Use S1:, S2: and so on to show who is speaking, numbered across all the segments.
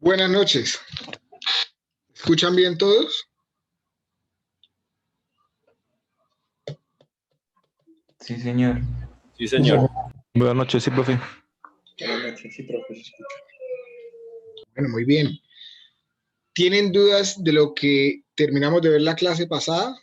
S1: Buenas noches. ¿Escuchan bien todos?
S2: Sí, señor.
S3: Sí, señor.
S4: Buenas noches, sí, profe.
S2: Buenas noches, sí, profe.
S1: Bueno, muy bien. ¿Tienen dudas de lo que terminamos de ver la clase pasada?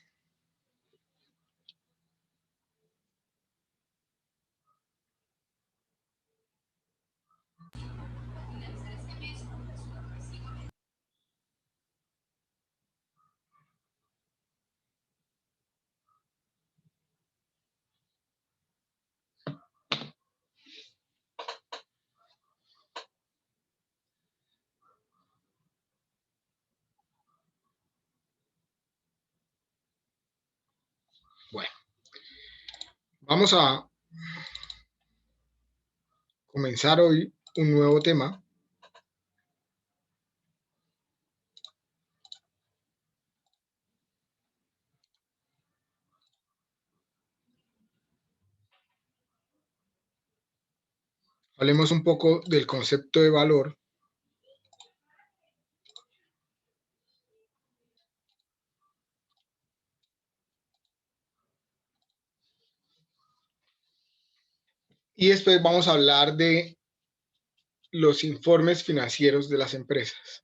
S1: Bueno, vamos a comenzar hoy un nuevo tema. Hablemos un poco del concepto de valor. Y después vamos a hablar de los informes financieros de las empresas.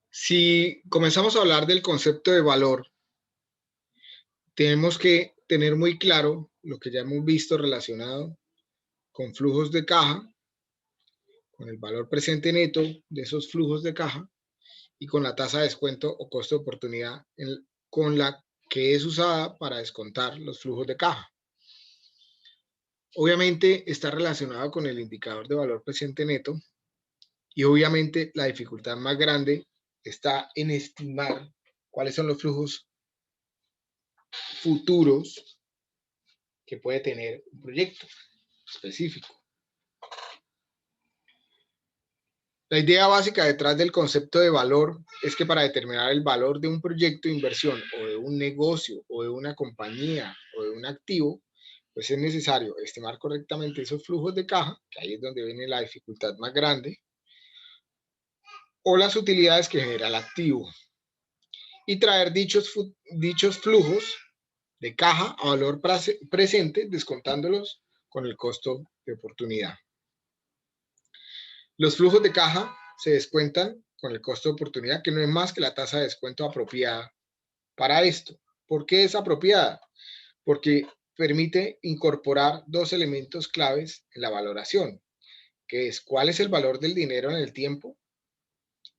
S1: Si comenzamos a hablar del concepto de valor, tenemos que tener muy claro lo que ya hemos visto relacionado con flujos de caja, con el valor presente neto de esos flujos de caja y con la tasa de descuento o costo de oportunidad con la que es usada para descontar los flujos de caja. Obviamente está relacionado con el indicador de valor presente neto y obviamente la dificultad más grande está en estimar cuáles son los flujos futuros que puede tener un proyecto específico. La idea básica detrás del concepto de valor es que para determinar el valor de un proyecto de inversión o de un negocio o de una compañía o de un activo, pues es necesario estimar correctamente esos flujos de caja, que ahí es donde viene la dificultad más grande, o las utilidades que genera el activo, y traer dichos flujos de caja a valor presente, descontándolos con el costo de oportunidad. Los flujos de caja se descuentan con el costo de oportunidad, que no es más que la tasa de descuento apropiada para esto. ¿Por qué es apropiada? Porque permite incorporar dos elementos claves en la valoración, que es cuál es el valor del dinero en el tiempo,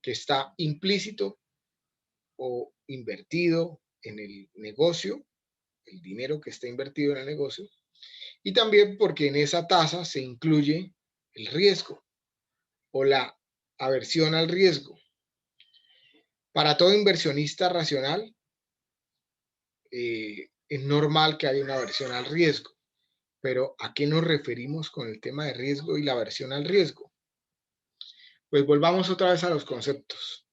S1: que está implícito o invertido en el negocio, el dinero que está invertido en el negocio, y también porque en esa tasa se incluye el riesgo o la aversión al riesgo. Para todo inversionista racional, es normal que haya una aversión al riesgo, pero ¿a qué nos referimos con el tema de riesgo y la aversión al riesgo? Pues volvamos otra vez a los conceptos.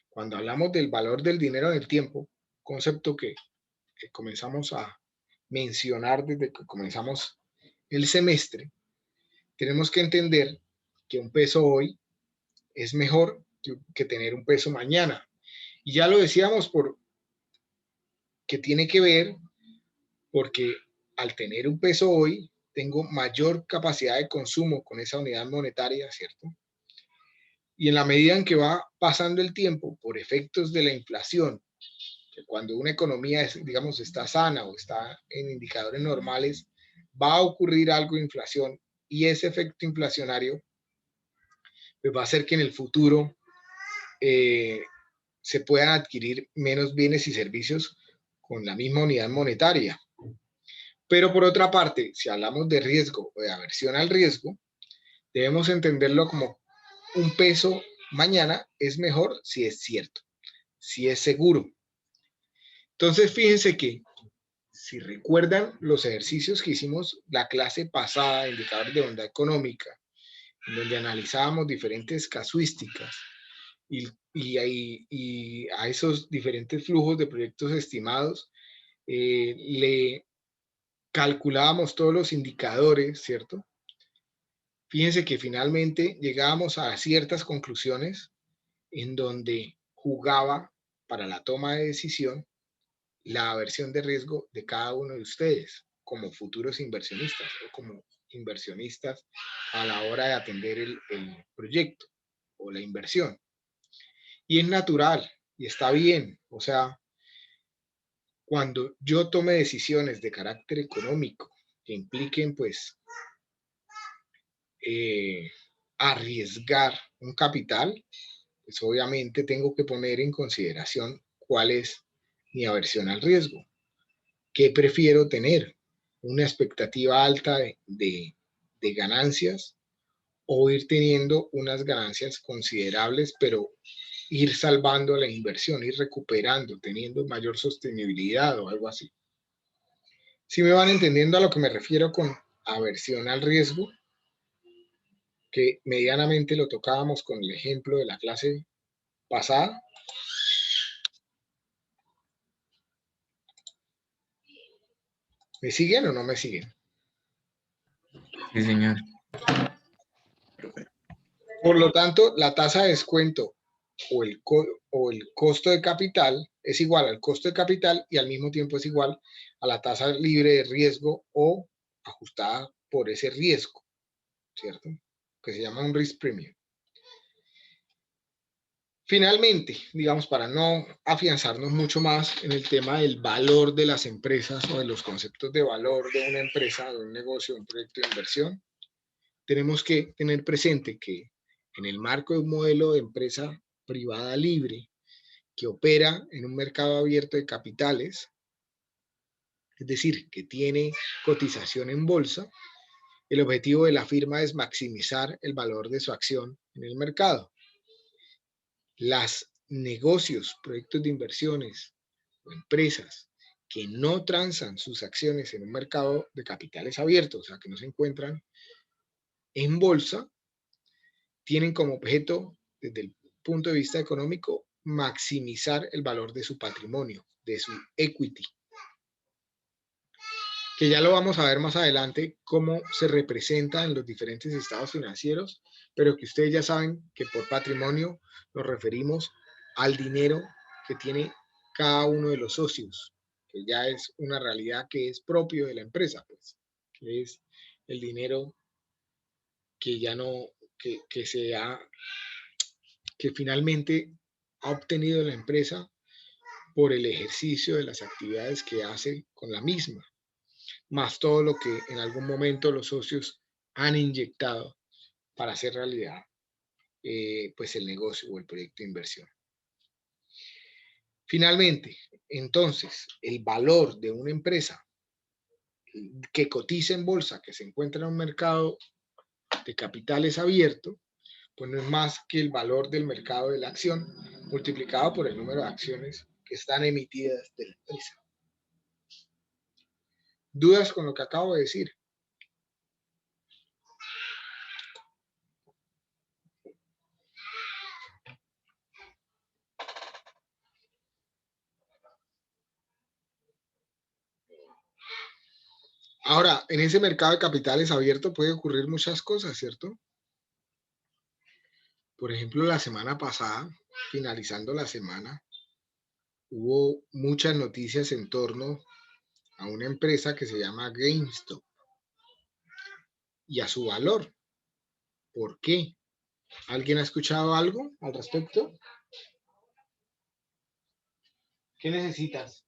S1: Cuando hablamos del valor del dinero en el tiempo, concepto que comenzamos a mencionar desde que comenzamos el semestre, tenemos que entender que un peso hoy es mejor que tener un peso mañana. Y ya lo decíamos que tiene que ver porque al tener un peso hoy, tengo mayor capacidad de consumo con esa unidad monetaria, ¿cierto? Y en la medida en que va pasando el tiempo, por efectos de la inflación, que cuando una economía, digamos, está sana o está en indicadores normales, va a ocurrir algo de inflación y ese efecto inflacionario pues va a hacer que en el futuro se puedan adquirir menos bienes y servicios con la misma unidad monetaria. Pero por otra parte, si hablamos de riesgo o de aversión al riesgo, debemos entenderlo como un peso mañana es mejor si es cierto, si es seguro. Entonces, fíjense que si recuerdan los ejercicios que hicimos la clase pasada, indicadores de bondad económica, donde analizábamos diferentes casuísticas y a esos diferentes flujos de proyectos estimados le calculábamos todos los indicadores, ¿cierto? Fíjense que finalmente llegábamos a ciertas conclusiones en donde jugaba para la toma de decisión la aversión de riesgo de cada uno de ustedes como futuros inversionistas o como inversionistas a la hora de atender el proyecto o la inversión. Y es natural y está bien, o sea, cuando yo tome decisiones de carácter económico que impliquen pues arriesgar un capital, pues obviamente tengo que poner en consideración cuál es mi aversión al riesgo. ¿Qué prefiero tener? ¿Una expectativa alta de ganancias o ir teniendo unas ganancias considerables, pero ir salvando la inversión, ir recuperando, teniendo mayor sostenibilidad o algo así? Si me van entendiendo a lo que me refiero con aversión al riesgo, que medianamente lo tocábamos con el ejemplo de la clase pasada. ¿Me siguen o no me siguen?
S2: Sí, señor.
S1: Por lo tanto, la tasa de descuento o el costo de capital es igual al costo de capital y al mismo tiempo es igual a la tasa libre de riesgo o ajustada por ese riesgo, ¿cierto? Que se llama un risk premium. Finalmente, digamos, para no afianzarnos mucho más en el tema del valor de las empresas o de los conceptos de valor de una empresa, de un negocio, de un proyecto de inversión, tenemos que tener presente que en el marco de un modelo de empresa privada libre que opera en un mercado abierto de capitales, es decir, que tiene cotización en bolsa, el objetivo de la firma es maximizar el valor de su acción en el mercado. Los negocios, proyectos de inversiones o empresas que no transan sus acciones en un mercado de capitales abiertos, o sea, que no se encuentran en bolsa, tienen como objeto, desde el punto de vista económico, maximizar el valor de su patrimonio, de su equity, que ya lo vamos a ver más adelante cómo se representa en los diferentes estados financieros, pero que ustedes ya saben que por patrimonio nos referimos al dinero que tiene cada uno de los socios, que ya es una realidad que es propio de la empresa, pues, que es el dinero que ya no, que se ha, que finalmente ha obtenido la empresa por el ejercicio de las actividades que hace con la misma, más todo lo que en algún momento los socios han inyectado para hacer realidad pues el negocio o el proyecto de inversión. Finalmente, entonces, el valor de una empresa que cotiza en bolsa, que se encuentra en un mercado de capitales abierto, pues no es más que el valor del mercado de la acción multiplicado por el número de acciones que están emitidas de la empresa. ¿Dudas con lo que acabo de decir? Ahora, en ese mercado de capitales abierto puede ocurrir muchas cosas, ¿cierto? Por ejemplo, la semana pasada, finalizando la semana, hubo muchas noticias en torno a una empresa que se llama GameStop y a su valor. ¿Por qué? ¿Alguien ha escuchado algo al respecto? ¿Qué necesitas?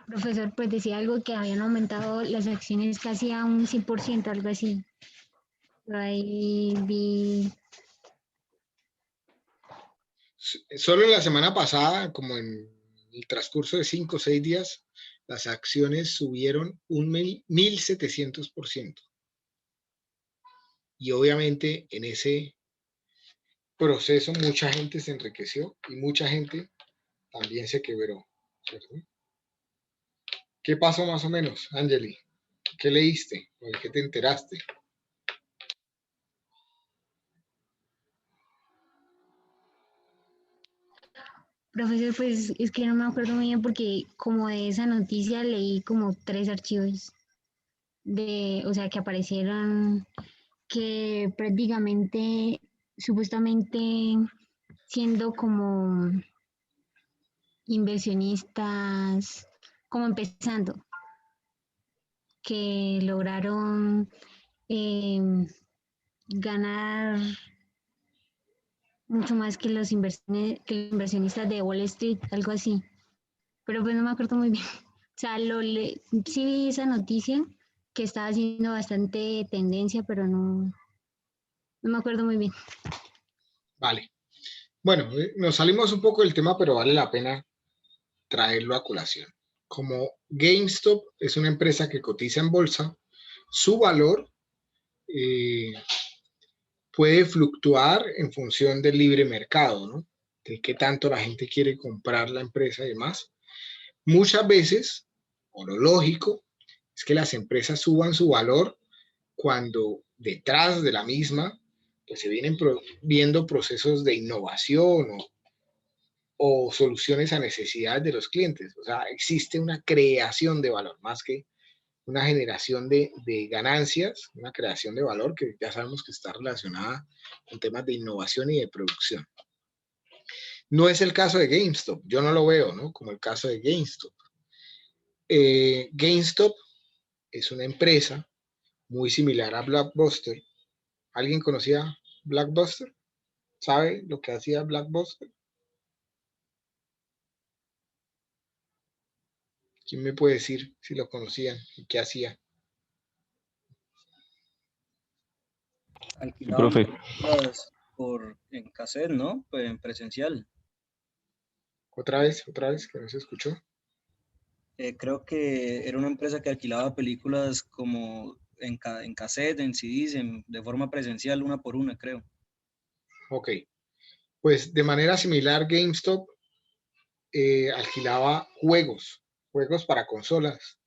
S3: Profesor, pues decía algo que habían aumentado las acciones casi a un 100%, algo así. Por ahí vi.
S1: Solo en la semana pasada, como en el transcurso de 5 o 6 días, las acciones subieron un 1.700%. Y obviamente en ese proceso mucha gente se enriqueció y mucha gente también se quebró, ¿cierto? ¿Qué pasó más o menos, Angeli? ¿Qué leíste? ¿O de qué te enteraste?
S3: Profesor, pues es que no me acuerdo muy bien porque como de esa noticia leí como 3 archivos o sea, que aparecieron que prácticamente, supuestamente siendo como inversionistas, como empezando, que lograron ganar mucho más que que los inversionistas de Wall Street, algo así. Pero pues no me acuerdo muy bien. O sea, sí vi esa noticia que estaba haciendo bastante tendencia, pero no me acuerdo muy bien.
S1: Vale. Bueno, nos salimos un poco del tema, pero vale la pena traerlo a colación. Como GameStop es una empresa que cotiza en bolsa, su valor puede fluctuar en función del libre mercado, ¿no? De qué tanto la gente quiere comprar la empresa y demás. Muchas veces, o lo lógico, es que las empresas suban su valor cuando detrás de la misma pues se vienen viendo procesos de innovación o soluciones a necesidades de los clientes. O sea, existe una creación de valor más que una generación de ganancias, una creación de valor que ya sabemos que está relacionada con temas de innovación y de producción. No es el caso de GameStop, yo no lo veo, ¿no? Como el caso de GameStop. GameStop es una empresa muy similar a Blockbuster. ¿Alguien conocía Blockbuster? ¿Sabe lo que hacía Blockbuster? ¿Quién me puede decir si lo conocían y qué hacía?
S2: Sí,
S4: Alquilaban
S2: profe.
S4: películas en cassette, ¿no? Pues en presencial.
S1: Otra vez, que no se escuchó.
S4: Creo que era una empresa que alquilaba películas como en cassette, en CDs, de forma presencial, una por una, creo.
S1: Ok, pues de manera similar GameStop alquilaba juegos para consolas,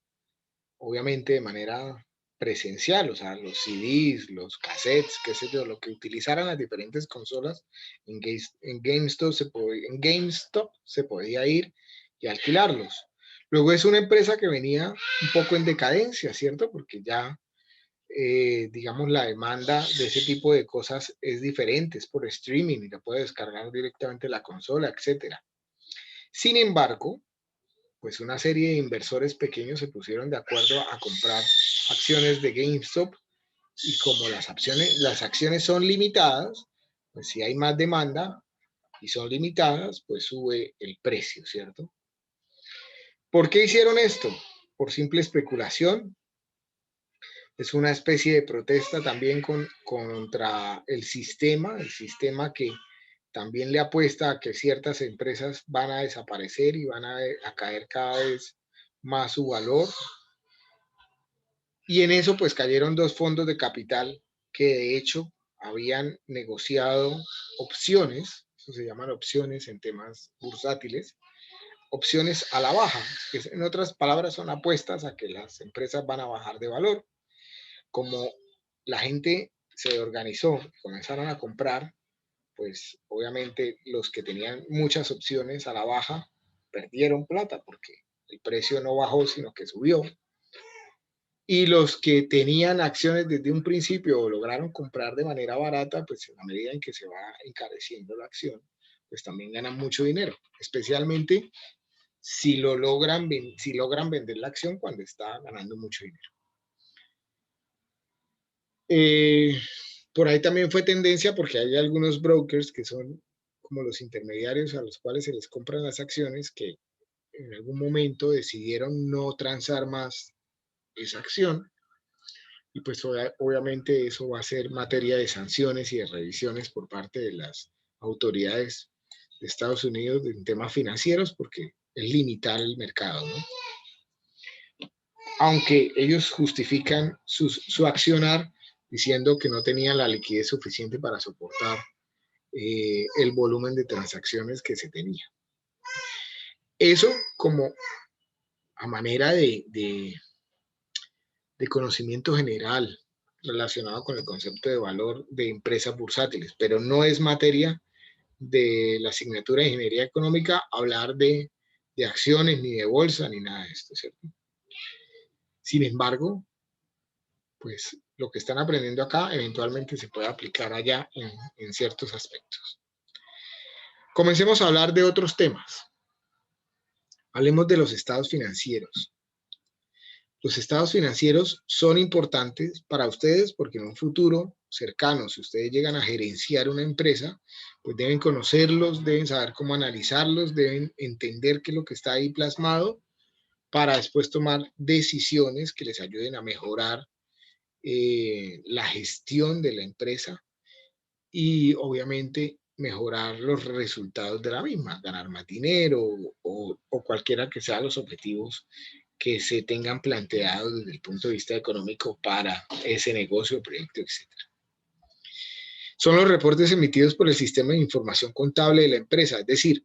S1: obviamente de manera presencial, o sea, los CDs, los cassettes, qué sé yo, lo que utilizaran las diferentes consolas, en GameStop se podía ir y alquilarlos. Luego es una empresa que venía un poco en decadencia, ¿cierto? Porque ya, digamos, la demanda de ese tipo de cosas es diferente, es por streaming y la puede descargar directamente la consola, etcétera. Sin embargo, pues una serie de inversores pequeños se pusieron de acuerdo a comprar acciones de GameStop y como las acciones son limitadas, pues si hay más demanda y son limitadas, pues sube el precio, ¿cierto? ¿Por qué hicieron esto? Por simple especulación. Es una especie de protesta también contra el sistema que también le apuesta a que ciertas empresas van a desaparecer y van a caer cada vez más su valor. Y en eso pues cayeron dos fondos de capital que de hecho habían negociado opciones, eso se llaman opciones en temas bursátiles, opciones a la baja, que en otras palabras son apuestas a que las empresas van a bajar de valor. Como la gente se organizó, comenzaron a comprar, pues obviamente los que tenían muchas opciones a la baja perdieron plata porque el precio no bajó, sino que subió. Y los que tenían acciones desde un principio o lograron comprar de manera barata, pues en la medida en que se va encareciendo la acción, pues también ganan mucho dinero, especialmente si logran vender la acción cuando está ganando mucho dinero. Por ahí también fue tendencia porque hay algunos brokers que son como los intermediarios a los cuales se les compran las acciones que en algún momento decidieron no transar más esa acción y pues obviamente eso va a ser materia de sanciones y de revisiones por parte de las autoridades de Estados Unidos en temas financieros porque es limitar el mercado, ¿no? Aunque ellos justifican su accionar diciendo que no tenían la liquidez suficiente para soportar el volumen de transacciones que se tenía. Eso como a manera de conocimiento general relacionado con el concepto de valor de empresas bursátiles, pero no es materia de la asignatura de Ingeniería Económica hablar de acciones, ni de bolsa, ni nada de esto, ¿cierto? Sin embargo, pues lo que están aprendiendo acá eventualmente se puede aplicar allá en ciertos aspectos. Comencemos a hablar de otros temas. Hablemos de los estados financieros. Los estados financieros son importantes para ustedes porque en un futuro cercano, si ustedes llegan a gerenciar una empresa, pues deben conocerlos, deben saber cómo analizarlos, deben entender qué es lo que está ahí plasmado para después tomar decisiones que les ayuden a mejorar la gestión de la empresa y obviamente mejorar los resultados de la misma, ganar más dinero o cualquiera que sean los objetivos que se tengan planteados desde el punto de vista económico para ese negocio, proyecto, etc. Son los reportes emitidos por el sistema de información contable de la empresa, es decir,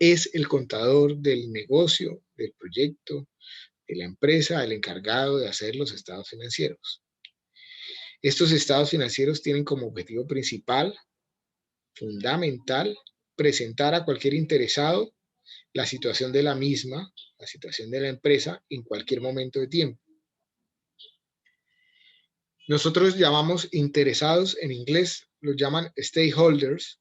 S1: es el contador del negocio, del proyecto, de la empresa, el encargado de hacer los estados financieros. Estos estados financieros tienen como objetivo principal, fundamental, presentar a cualquier interesado la situación de la misma, la situación de la empresa en cualquier momento de tiempo. Nosotros llamamos interesados, en inglés los llaman stakeholders,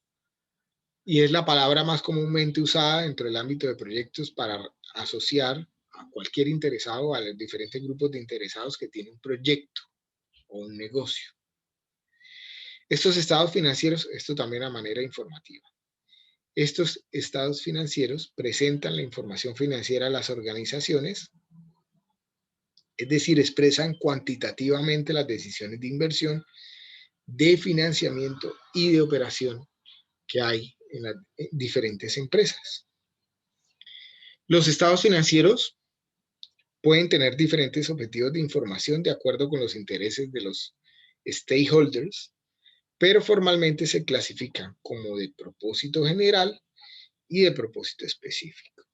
S1: y es la palabra más comúnmente usada dentro del ámbito de proyectos para asociar a cualquier interesado, a los diferentes grupos de interesados que tienen un proyecto o un negocio. Estos estados financieros, esto también a manera informativa. Estos estados financieros presentan la información financiera a las organizaciones, es decir, expresan cuantitativamente las decisiones de inversión, de financiamiento y de operación que hay en las diferentes empresas. Los estados financieros pueden tener diferentes objetivos de información de acuerdo con los intereses de los stakeholders, pero formalmente se clasifican como de propósito general y de propósito específico.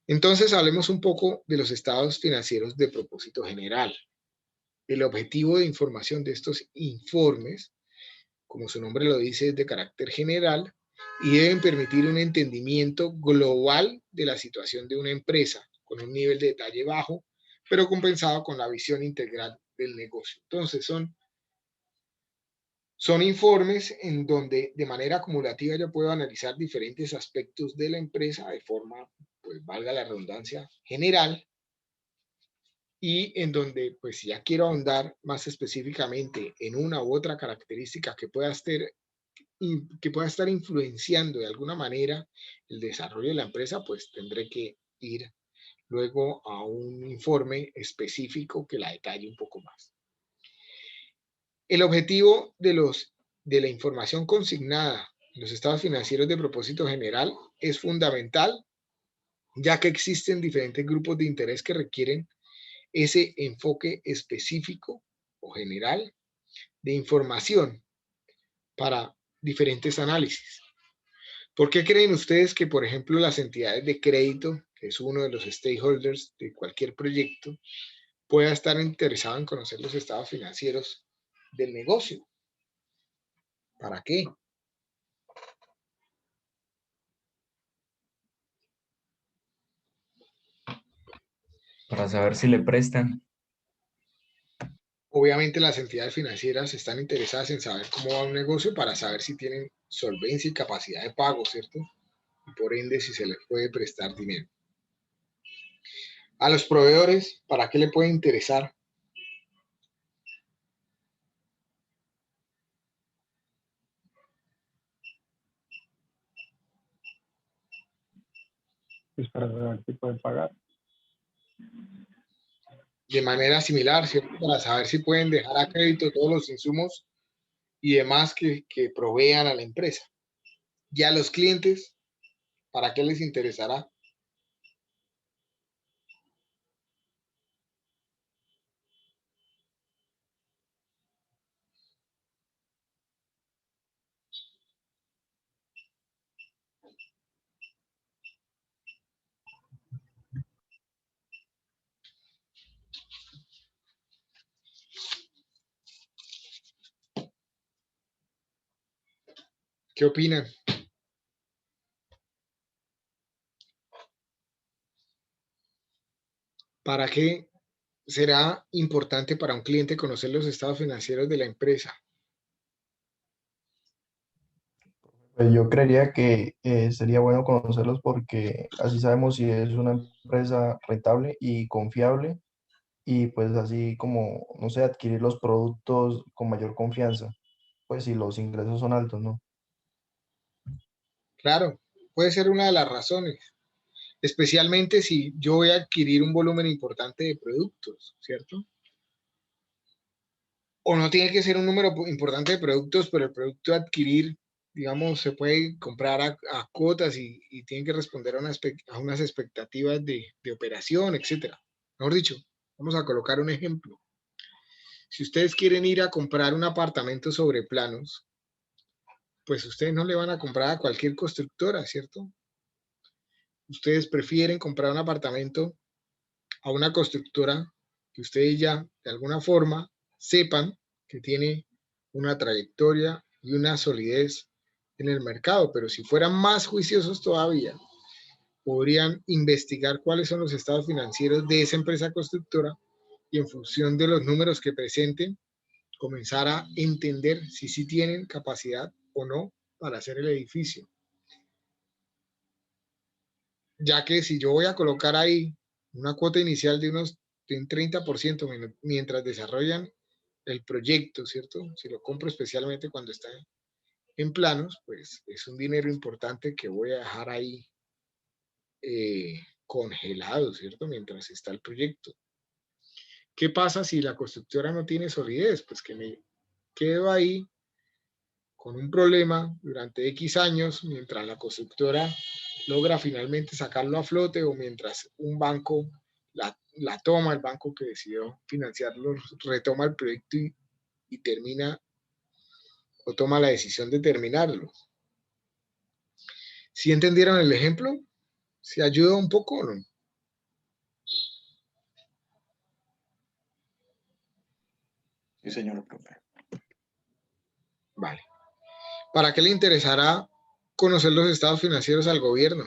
S1: Entonces, hablemos un poco de los estados financieros de propósito general. El objetivo de información de estos informes, como su nombre lo dice, es de carácter general y deben permitir un entendimiento global de la situación de una empresa, con un nivel de detalle bajo, pero compensado con la visión integral del negocio. Entonces, son informes en donde de manera acumulativa yo puedo analizar diferentes aspectos de la empresa de forma, pues valga la redundancia, general, y en donde pues si ya quiero ahondar más específicamente en una u otra característica que pueda estar influenciando de alguna manera el desarrollo de la empresa, pues tendré que ir luego a un informe específico que la detalle un poco más. El objetivo de la información consignada en los estados financieros de propósito general es fundamental, ya que existen diferentes grupos de interés que requieren ese enfoque específico o general de información para diferentes análisis. ¿Por qué creen ustedes que, por ejemplo, las entidades de crédito, que es uno de los stakeholders de cualquier proyecto, pueda estar interesado en conocer los estados financieros del negocio? ¿Para qué?
S2: Para saber si le prestan.
S1: Obviamente las entidades financieras están interesadas en saber cómo va un negocio para saber si tienen solvencia y capacidad de pago, ¿cierto? Y por ende si se les puede prestar dinero. A los proveedores, ¿para qué le puede interesar?
S5: Pues para saber si pueden pagar.
S1: De manera similar, ¿cierto? Para saber si pueden dejar a crédito todos los insumos y demás que provean a la empresa. Y a los clientes, ¿para qué les interesará? ¿Qué opinan? ¿Para qué será importante para un cliente conocer los estados financieros de la empresa?
S6: Pues yo creería que sería bueno conocerlos porque así sabemos si es una empresa rentable y confiable y pues así como, no sé, adquirir los productos con mayor confianza, pues si los ingresos son altos, ¿no?
S1: Claro, puede ser una de las razones, especialmente si yo voy a adquirir un volumen importante de productos, ¿cierto? O no tiene que ser un número importante de productos, pero el producto a adquirir, digamos, se puede comprar a cuotas y tiene que responder a unas expectativas de operación, etcétera. Mejor dicho, vamos a colocar un ejemplo. Si ustedes quieren ir a comprar un apartamento sobre planos, pues ustedes no le van a comprar a cualquier constructora, ¿cierto? Ustedes prefieren comprar un apartamento a una constructora que ustedes ya de alguna forma sepan que tiene una trayectoria y una solidez en el mercado, pero si fueran más juiciosos todavía, podrían investigar cuáles son los estados financieros de esa empresa constructora y en función de los números que presenten, comenzar a entender si sí tienen capacidad o no para hacer el edificio. Ya que si yo voy a colocar ahí una cuota inicial de un 30% mientras desarrollan el proyecto, ¿cierto? Si lo compro especialmente cuando está en planos, pues es un dinero importante que voy a dejar ahí congelado, ¿cierto? Mientras está el proyecto. ¿Qué pasa si la constructora no tiene solidez? Pues que me quedo ahí con un problema durante X años mientras la constructora logra finalmente sacarlo a flote o mientras un banco la toma, el banco que decidió financiarlo, retoma el proyecto y termina o toma la decisión de terminarlo. ¿Sí entendieron el ejemplo? ¿Se ayuda un poco o no?
S7: Sí, señor profe.
S1: Vale. ¿Para qué le interesará conocer los estados financieros al gobierno?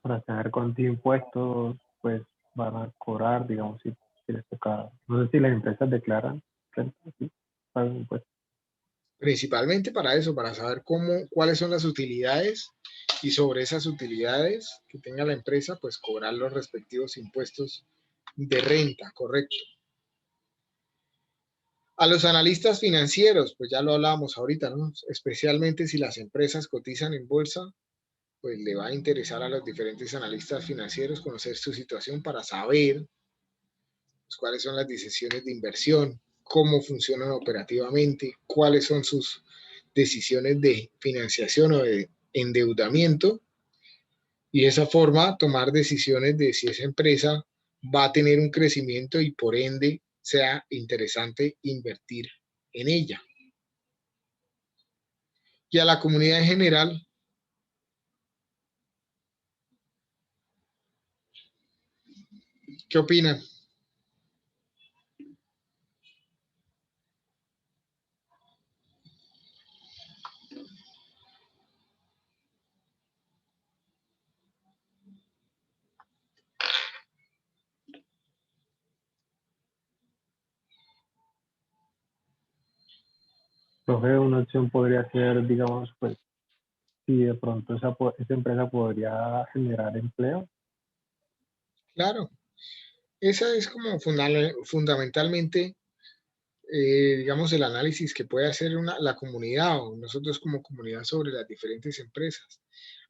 S5: Para saber cuántos impuestos pues van a cobrar, digamos, si les toca. No sé si las empresas declaran, sí, pagan impuestos.
S1: Principalmente para eso, para saber cuáles son las utilidades y sobre esas utilidades que tenga la empresa, pues cobrar los respectivos impuestos de renta, correcto. A los analistas financieros, pues ya lo hablábamos ahorita, ¿no? Especialmente si las empresas cotizan en bolsa, pues le va a interesar a los diferentes analistas financieros conocer su situación para saber pues, cuáles son las decisiones de inversión, cómo funcionan operativamente, cuáles son sus decisiones de financiación o de endeudamiento y de esa forma tomar decisiones de si esa empresa va a tener un crecimiento y por ende sea interesante invertir en ella. Y a la comunidad en general, ¿qué opinan?
S5: Profe, una opción podría ser, digamos, pues, si de pronto esa empresa podría generar empleo.
S1: Claro, esa es como fundamentalmente, digamos, el análisis que puede hacer la comunidad o nosotros como comunidad sobre las diferentes empresas.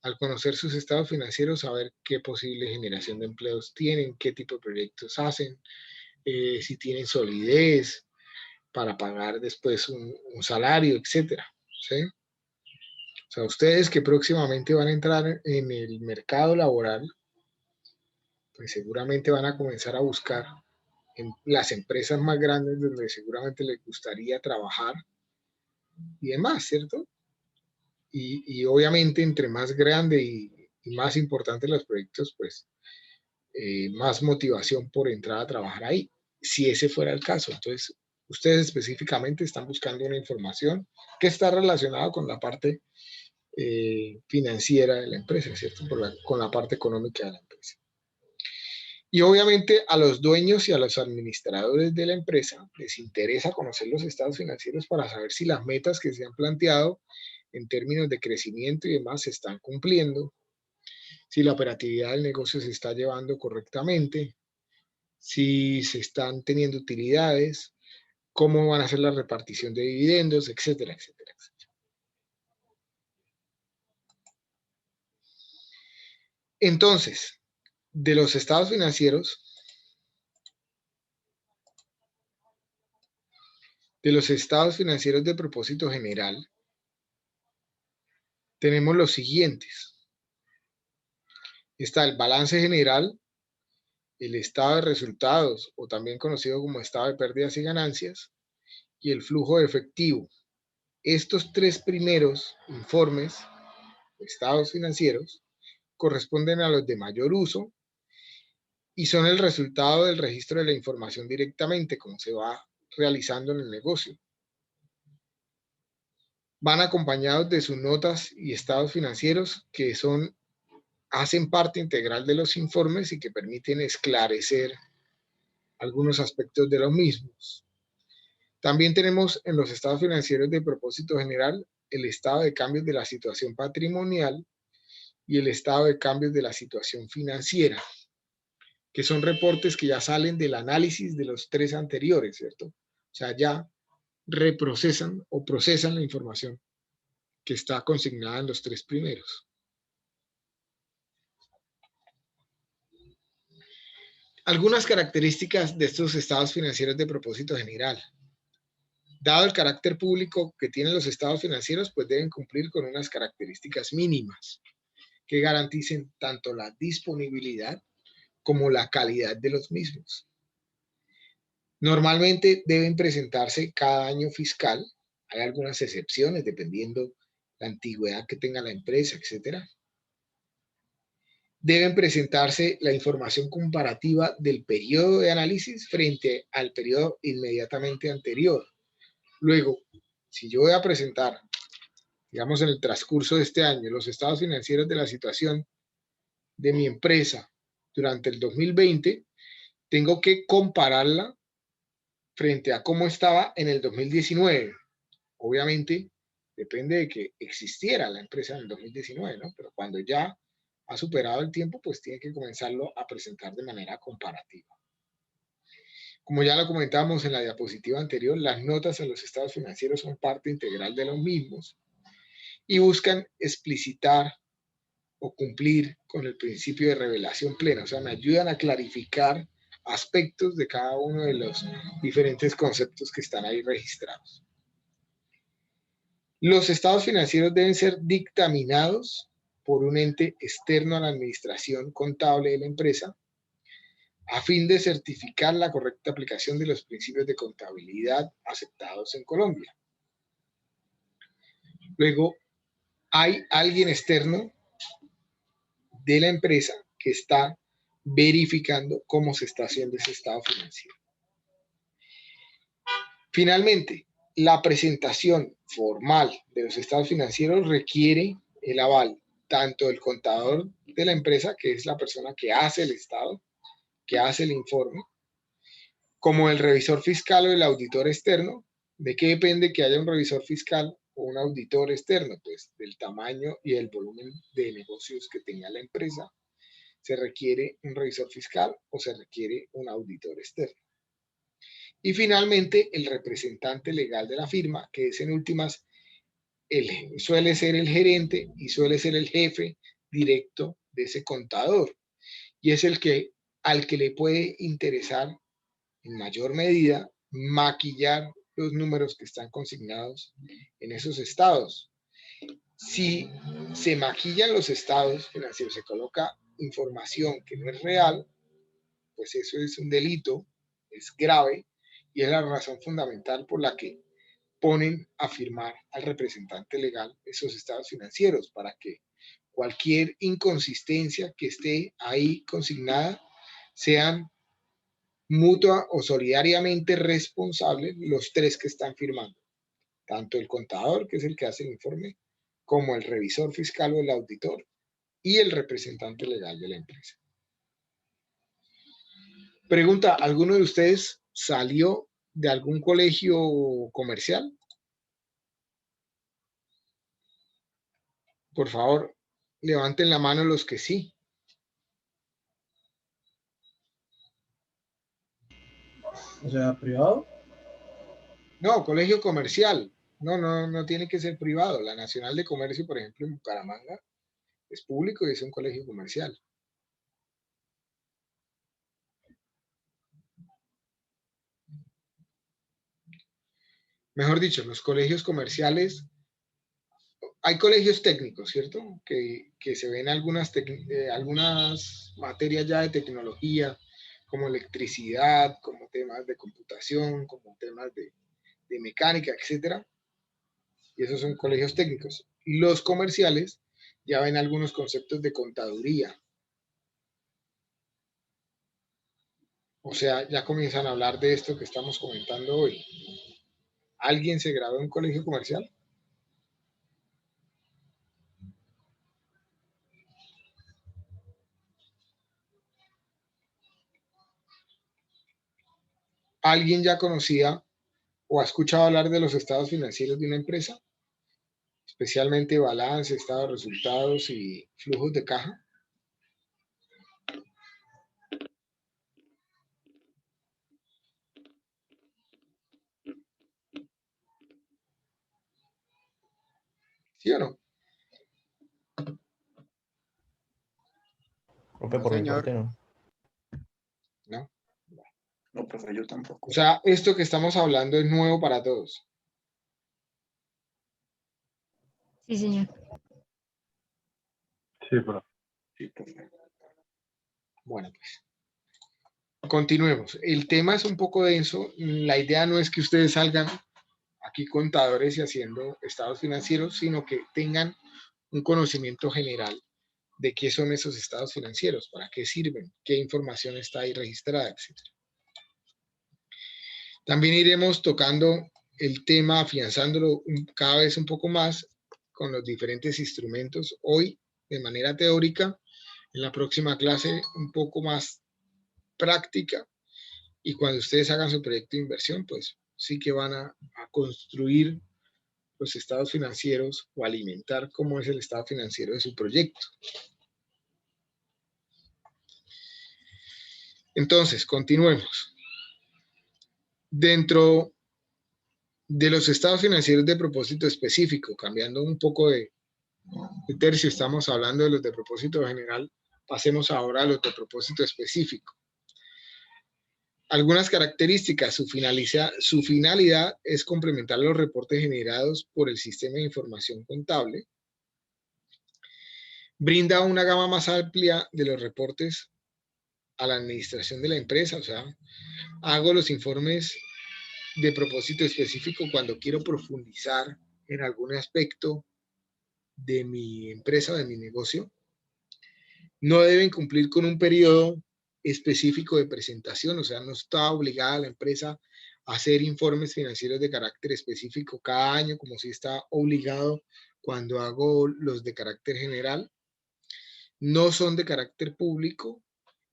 S1: Al conocer sus estados financieros, saber qué posible generación de empleos tienen, qué tipo de proyectos hacen, si tienen solidez para pagar después un salario, etcétera. ¿Sí? O sea, ustedes que próximamente van a entrar en el mercado laboral, pues seguramente van a comenzar a buscar en las empresas más grandes donde seguramente les gustaría trabajar y demás, ¿cierto? Y obviamente entre más grande y más importante los proyectos, pues más motivación por entrar a trabajar ahí. si ese fuera el caso. Entonces, ustedes específicamente están buscando una información que está relacionada con la parte financiera de la empresa, ¿cierto? Con la parte económica de la empresa. Y obviamente a los dueños y a los administradores de la empresa les interesa conocer los estados financieros para saber si las metas que se han planteado en términos de crecimiento y demás se están cumpliendo, si la operatividad del negocio se está llevando correctamente, si se están teniendo utilidades, cómo van a ser la repartición de dividendos, etcétera, etcétera, etcétera. Entonces, de los estados financieros, de propósito general, tenemos los siguientes. Está el balance general, el estado de resultados, o también conocido como estado de pérdidas y ganancias, y el flujo de efectivo. Estos tres primeros informes, estados financieros, corresponden a los de mayor uso y son el resultado del registro de la información directamente, como se va realizando en el negocio. Van acompañados de sus notas y estados financieros que hacen parte integral de los informes y que permiten esclarecer algunos aspectos de los mismos. También tenemos en los estados financieros de propósito general el estado de cambios de la situación patrimonial y el estado de cambios de la situación financiera, que son reportes que ya salen del análisis de los tres anteriores, ¿cierto? O sea, ya reprocesan o procesan la información que está consignada en los tres primeros. Algunas características de estos estados financieros de propósito general. Dado el carácter público que tienen los estados financieros, pues deben cumplir con unas características mínimas que garanticen tanto la disponibilidad como la calidad de los mismos. Normalmente deben presentarse cada año fiscal. Hay algunas excepciones dependiendo la antigüedad que tenga la empresa, etcétera. Deben presentarse la información comparativa del periodo de análisis frente al periodo inmediatamente anterior. Luego, si yo voy a presentar, digamos, en el transcurso de este año, los estados financieros de la situación de mi empresa durante el 2020, tengo que compararla frente a cómo estaba en el 2019. Obviamente, depende de que existiera la empresa en el 2019, ¿no? Pero cuando ya ha superado el tiempo, pues tiene que comenzarlo a presentar de manera comparativa. Como ya lo comentábamos en la diapositiva anterior, las notas en los estados financieros son parte integral de los mismos y buscan explicitar o cumplir con el principio de revelación plena, o sea, me ayudan a clarificar aspectos de cada uno de los diferentes conceptos que están ahí registrados. Los estados financieros deben ser dictaminados por un ente externo a la administración contable de la empresa a fin de certificar la correcta aplicación de los principios de contabilidad aceptados en Colombia. Luego, hay alguien externo de la empresa que está verificando cómo se está haciendo ese estado financiero. Finalmente, la presentación formal de los estados financieros requiere el aval tanto del contador de la empresa, que es la persona que hace el estado, que hace el informe, como el revisor fiscal o el auditor externo. ¿De qué depende que haya un revisor fiscal o un auditor externo? Pues del tamaño y el volumen de negocios que tenga la empresa. ¿Se requiere un revisor fiscal o se requiere un auditor externo? Y finalmente, el representante legal de la firma, que es en últimas, suele ser el gerente y suele ser el jefe directo de ese contador. Y es al que le puede interesar en mayor medida maquillar los números que están consignados en esos estados. Si se maquillan los estados financieros, se coloca información que no es real, pues eso es un delito, es grave y es la razón fundamental por la que ponen a firmar al representante legal esos estados financieros, para que cualquier inconsistencia que esté ahí consignada sean mutua o solidariamente responsables los tres que están firmando, tanto el contador, que es el que hace el informe, como el revisor fiscal o el auditor y el representante legal de la empresa. Pregunta, ¿alguno de ustedes salió de algún colegio comercial? Por favor, levanten la mano los que sí.
S8: O sea, privado.
S1: No, colegio comercial. No tiene que ser privado. La Nacional de Comercio, por ejemplo, en Bucaramanga, es público y es un colegio comercial. Mejor dicho, los colegios comerciales, hay colegios técnicos, ¿cierto? Que se ven algunas materias ya de tecnología, como electricidad, como temas de computación, como temas de mecánica, etcétera. Y esos son colegios técnicos. Los comerciales ya ven algunos conceptos de contaduría. O sea, ya comienzan a hablar de esto que estamos comentando hoy. ¿Alguien se graduó en un colegio comercial? ¿Alguien ya conocía o ha escuchado hablar de los estados financieros de una empresa? Especialmente balance, estado de resultados y flujos de caja. ¿Sí o no?
S6: Profe,
S9: No,
S6: por mi
S9: señor.
S6: parte no.
S1: ¿No?
S7: No, profe, yo tampoco.
S1: O sea, esto que estamos hablando es nuevo para todos.
S3: Sí, señor.
S5: Sí, pero
S7: Sí, profe.
S1: Bueno, pues continuemos. El tema es un poco denso. La idea no es que ustedes salgan aquí contadores y haciendo estados financieros, sino que tengan un conocimiento general de qué son esos estados financieros, para qué sirven, qué información está ahí registrada, etc. También iremos tocando el tema, afianzándolo cada vez un poco más con los diferentes instrumentos. Hoy, de manera teórica, en la próxima clase un poco más práctica, y cuando ustedes hagan su proyecto de inversión, pues sí que van a construir los estados financieros o alimentar cómo es el estado financiero de su proyecto. Entonces, continuemos. Dentro de los estados financieros de propósito específico, cambiando un poco de tercio, estamos hablando de los de propósito general, pasemos ahora a los de propósito específico. Algunas características, su finalidad es complementar los reportes generados por el sistema de información contable. Brinda una gama más amplia de los reportes a la administración de la empresa, o sea, hago los informes de propósito específico cuando quiero profundizar en algún aspecto de mi empresa, de mi negocio. No deben cumplir con un periodo específico de presentación, o sea, no está obligada la empresa a hacer informes financieros de carácter específico cada año, como si está obligado cuando hago los de carácter general. No son de carácter público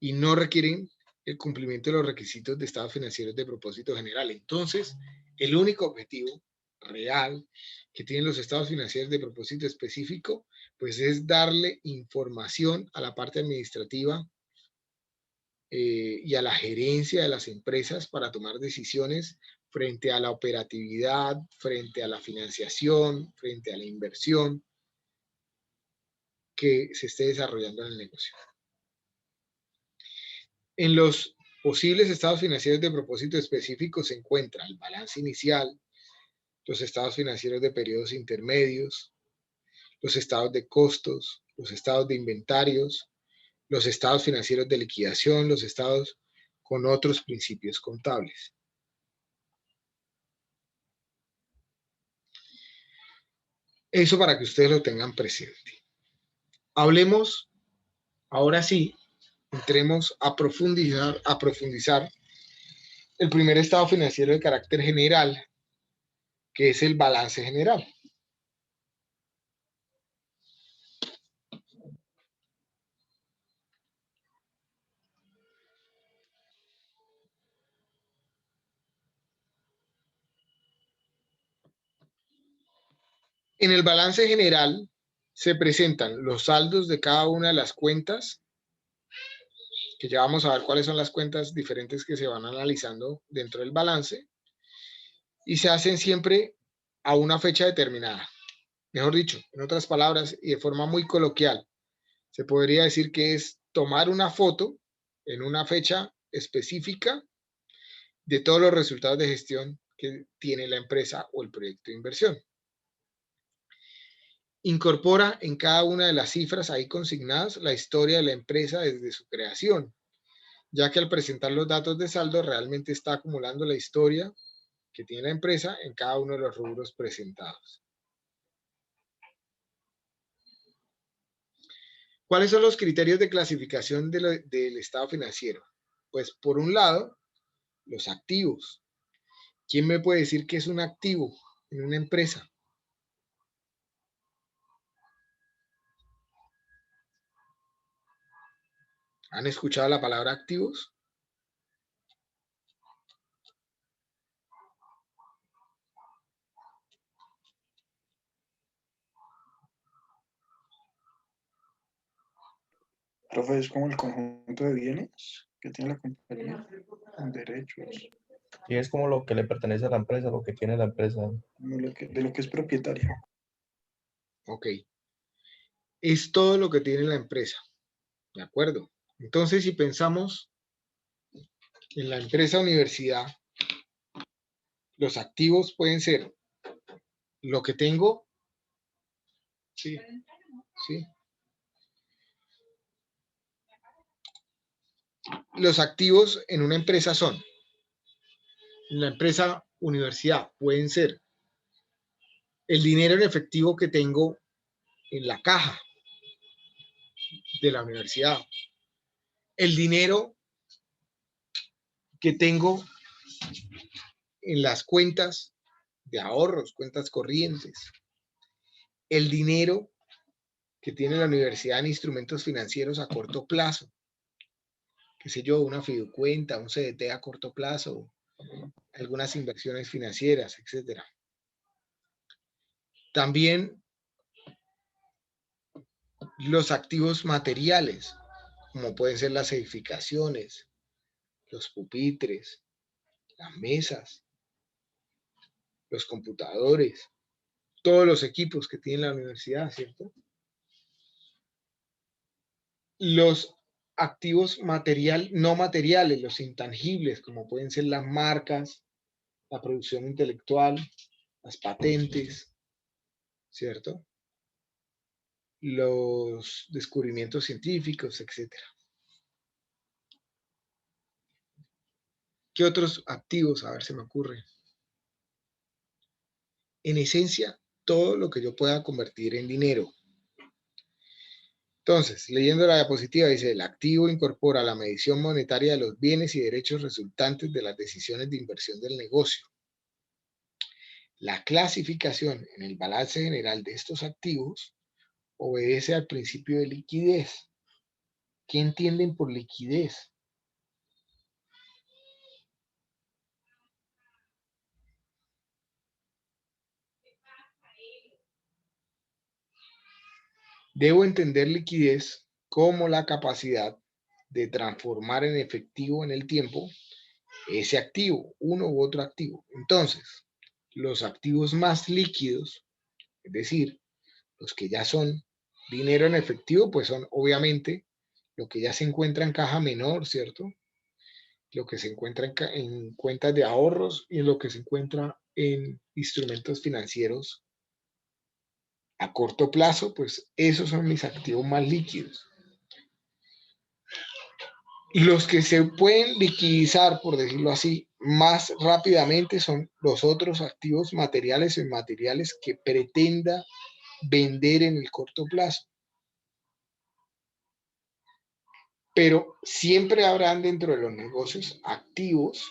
S1: y no requieren el cumplimiento de los requisitos de estados financieros de propósito general. Entonces, el único objetivo real que tienen los estados financieros de propósito específico, pues es darle información a la parte administrativa y a la gerencia de las empresas para tomar decisiones frente a la operatividad, frente a la financiación, frente a la inversión que se esté desarrollando en el negocio. En los posibles estados financieros de propósito específico se encuentra el balance inicial, los estados financieros de periodos intermedios, los estados de costos, los estados de inventarios, los estados financieros de liquidación, los estados con otros principios contables. Eso para que ustedes lo tengan presente. Hablemos, ahora sí, entremos a profundizar el primer estado financiero de carácter general, que es el balance general. En el balance general se presentan los saldos de cada una de las cuentas, que ya vamos a ver cuáles son las cuentas diferentes que se van analizando dentro del balance, y se hacen siempre a una fecha determinada. Mejor dicho, en otras palabras y de forma muy coloquial, se podría decir que es tomar una foto en una fecha específica de todos los resultados de gestión que tiene la empresa o el proyecto de inversión. Incorpora en cada una de las cifras ahí consignadas la historia de la empresa desde su creación, ya que al presentar los datos de saldo realmente está acumulando la historia que tiene la empresa en cada uno de los rubros presentados. ¿Cuáles son los criterios de clasificación del estado financiero? Pues por un lado, los activos. ¿Quién me puede decir qué es un activo en una empresa? ¿Han escuchado la palabra activos?
S7: Profe, es como el conjunto de bienes que tiene la compañía, derechos,
S6: Y es como lo que le pertenece a la empresa, lo que tiene la empresa.
S7: de lo que es propietario.
S1: Ok. Es todo lo que tiene la empresa. ¿De acuerdo? Entonces, si pensamos en la empresa universidad, los activos pueden ser lo que tengo. Sí, sí. Los activos en una empresa son, en la empresa universidad, pueden ser el dinero en efectivo que tengo en la caja de la universidad, el dinero que tengo en las cuentas de ahorros, cuentas corrientes, el dinero que tiene la universidad en instrumentos financieros a corto plazo, qué sé yo, una fiducuenta, un CDT a corto plazo, algunas inversiones financieras, etcétera. También los activos materiales, como pueden ser las edificaciones, los pupitres, las mesas, los computadores, todos los equipos que tiene la universidad, ¿cierto? Los activos no materiales, los intangibles, como pueden ser las marcas, la producción intelectual, las patentes, ¿cierto? Los descubrimientos científicos, etcétera. ¿Qué otros activos? A ver, se me ocurre. En esencia, todo lo que yo pueda convertir en dinero. Entonces, leyendo la diapositiva, dice, el activo incorpora la medición monetaria de los bienes y derechos resultantes de las decisiones de inversión del negocio. La clasificación en el balance general de estos activos obedece al principio de liquidez. ¿Qué entienden por liquidez? Debo entender liquidez como la capacidad de transformar en efectivo en el tiempo ese activo, uno u otro activo. Entonces, los activos más líquidos, es decir, los que ya son dinero en efectivo, pues son obviamente lo que ya se encuentra en caja menor, ¿cierto? Lo que se encuentra en cuentas de ahorros y lo que se encuentra en instrumentos financieros a corto plazo, pues esos son mis activos más líquidos. Los que se pueden liquidizar, por decirlo así, más rápidamente son los otros activos materiales o inmateriales que pretenda vender en el corto plazo. Pero siempre habrán dentro de los negocios activos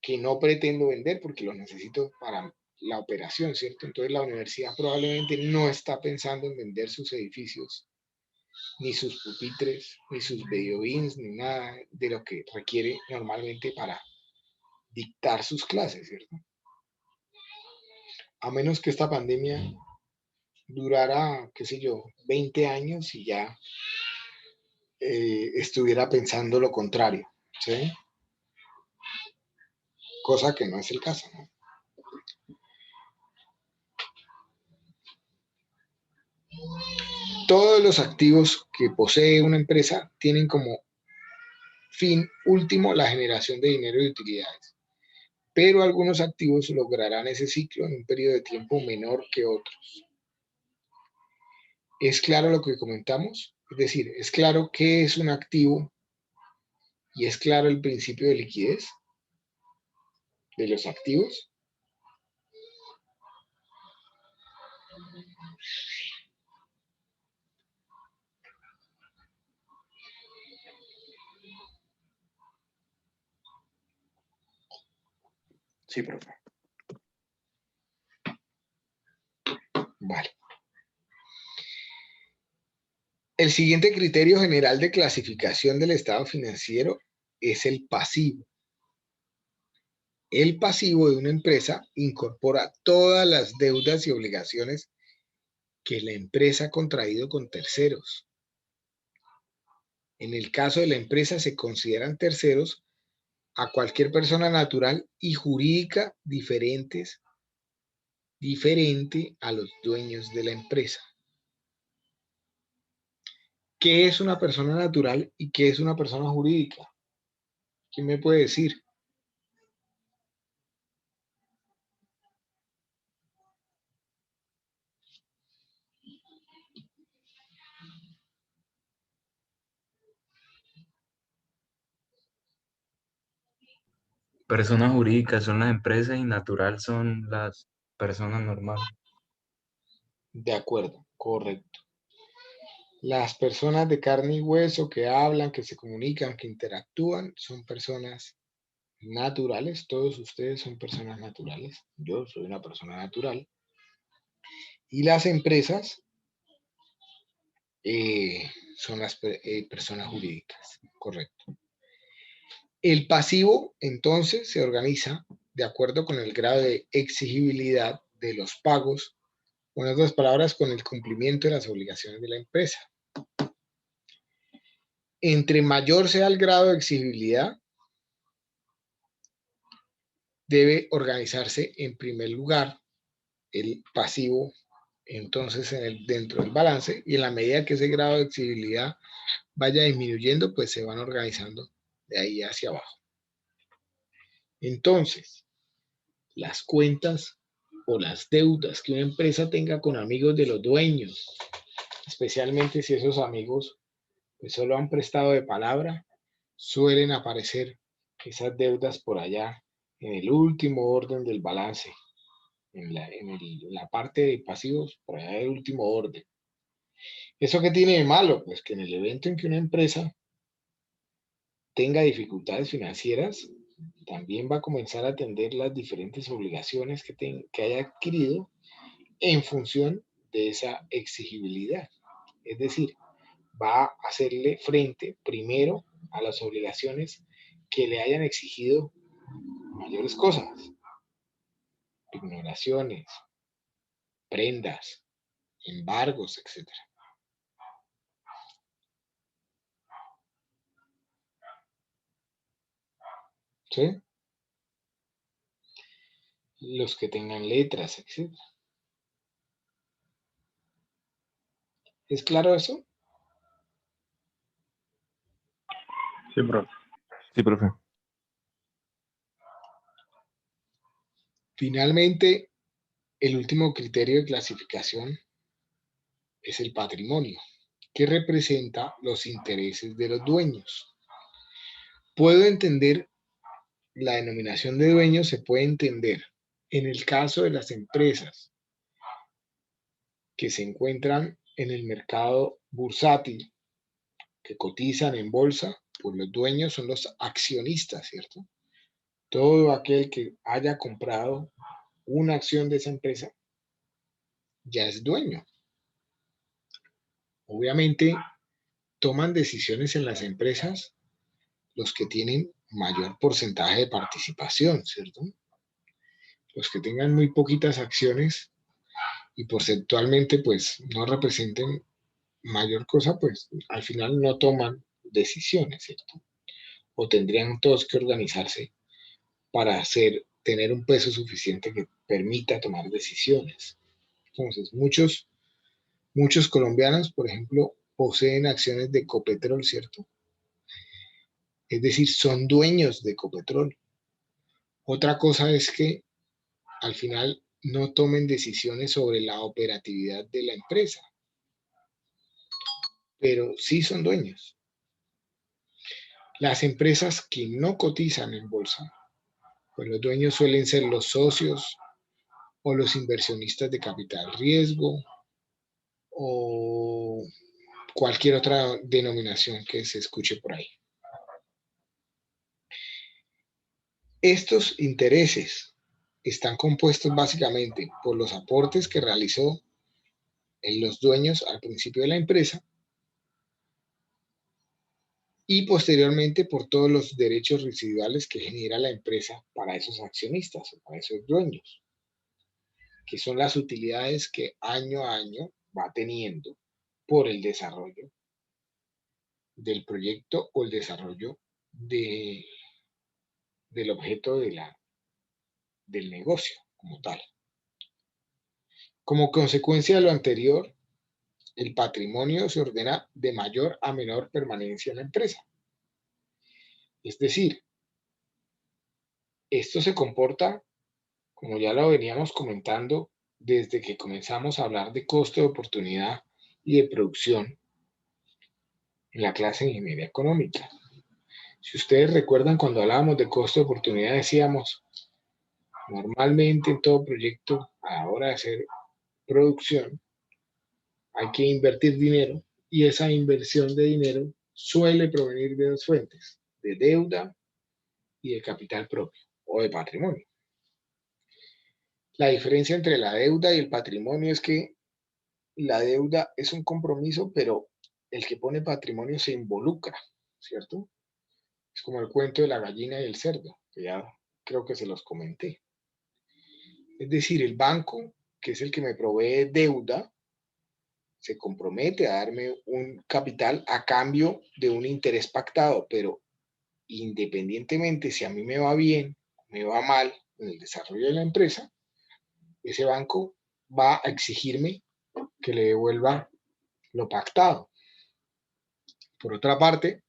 S1: que no pretendo vender porque los necesito para la operación, ¿cierto? Entonces la universidad probablemente no está pensando en vender sus edificios, ni sus pupitres, ni sus videobins, ni nada de lo que requiere normalmente para dictar sus clases, ¿cierto? A menos que esta pandemia durara, qué sé yo, 20 años y ya estuviera pensando lo contrario, ¿sí? Cosa que no es el caso, ¿no? Todos los activos que posee una empresa tienen como fin último la generación de dinero y utilidades, pero algunos activos lograrán ese ciclo en un periodo de tiempo menor que otros. ¿Es claro lo que comentamos? Es decir, ¿es claro qué es un activo y es claro el principio de liquidez de los activos?
S7: Sí, profe.
S1: Vale. El siguiente criterio general de clasificación del estado financiero es el pasivo. El pasivo de una empresa incorpora todas las deudas y obligaciones que la empresa ha contraído con terceros. En el caso de la empresa se consideran terceros a cualquier persona natural y jurídica diferente a los dueños de la empresa. ¿Qué es una persona natural y qué es una persona jurídica? ¿Quién me puede decir?
S2: Personas jurídicas son las empresas y natural son las personas normales.
S1: De acuerdo, correcto. Las personas de carne y hueso que hablan, que se comunican, que interactúan, son personas naturales. Todos ustedes son personas naturales. Yo soy una persona natural. Y las empresas son las personas jurídicas. Correcto. El pasivo, entonces, se organiza de acuerdo con el grado de exigibilidad de los pagos, o en otras palabras, con el cumplimiento de las obligaciones de la empresa. Entre mayor sea el grado de exigibilidad, debe organizarse en primer lugar el pasivo, entonces dentro del balance, y en la medida que ese grado de exigibilidad vaya disminuyendo, pues se van organizando de ahí hacia abajo. Entonces, las cuentas o las deudas que una empresa tenga con amigos de los dueños, especialmente si esos amigos pues solo han prestado de palabra, suelen aparecer esas deudas por allá en el último orden del balance, en la parte de pasivos, por allá del último orden. ¿Eso qué tiene de malo? Pues que en el evento en que una empresa tenga dificultades financieras, también va a comenzar a atender las diferentes obligaciones que haya adquirido en función de esa exigibilidad. Es decir, va a hacerle frente primero a las obligaciones que le hayan exigido mayores cosas, ignoraciones, prendas, embargos, etc. ¿Sí? Los que tengan letras, etc. ¿Es claro eso?
S5: Sí, profe.
S6: Sí, profe.
S1: Finalmente, el último criterio de clasificación es el patrimonio, que representa los intereses de los dueños. Puedo entender, la denominación de dueños se puede entender en el caso de las empresas que se encuentran en el mercado bursátil, que cotizan en bolsa, pues los dueños son los accionistas, ¿cierto? todo aquel que haya comprado una acción de esa empresa ya es dueño. Obviamente toman decisiones en las empresas los que tienen mayor porcentaje de participación, ¿cierto? Los que tengan muy poquitas acciones y porcentualmente pues no representen mayor cosa, pues al final no toman decisiones, ¿cierto? O tendrían todos que organizarse para tener un peso suficiente que permita tomar decisiones. Entonces, muchos colombianos, por ejemplo, poseen acciones de Ecopetrol, ¿cierto? Es decir, son dueños de Ecopetrol. Otra cosa es que al final no tomen decisiones sobre la operatividad de la empresa, pero sí son dueños. Las empresas que no cotizan en bolsa, pues los dueños suelen ser los socios o los inversionistas de capital riesgo o cualquier otra denominación que se escuche por ahí. Estos intereses están compuestos básicamente por los aportes que realizó los dueños al principio de la empresa y posteriormente por todos los derechos residuales que genera la empresa para esos accionistas o para esos dueños, que son las utilidades que año a año va teniendo por el desarrollo del proyecto o el desarrollo del objeto del negocio como tal. Como consecuencia de lo anterior, el patrimonio se ordena de mayor a menor permanencia en la empresa. Es decir, esto se comporta, como ya lo veníamos comentando, desde que comenzamos a hablar de costo de oportunidad y de producción en la clase de ingeniería económica. Si ustedes recuerdan, cuando hablábamos de costo de oportunidad, decíamos, normalmente en todo proyecto, a la hora de hacer producción, hay que invertir dinero y esa inversión de dinero suele provenir de dos fuentes, de deuda y de capital propio o de patrimonio. La diferencia entre la deuda y el patrimonio es que la deuda es un compromiso, pero el que pone patrimonio se involucra, ¿cierto? Es como el cuento de la gallina y el cerdo, que ya creo que se los comenté. Es decir, el banco, que es el que me provee deuda, se compromete a darme un capital a cambio de un interés pactado, pero independientemente si a mí me va bien o me va mal en el desarrollo de la empresa, ese banco va a exigirme que le devuelva lo pactado. Por otra parte,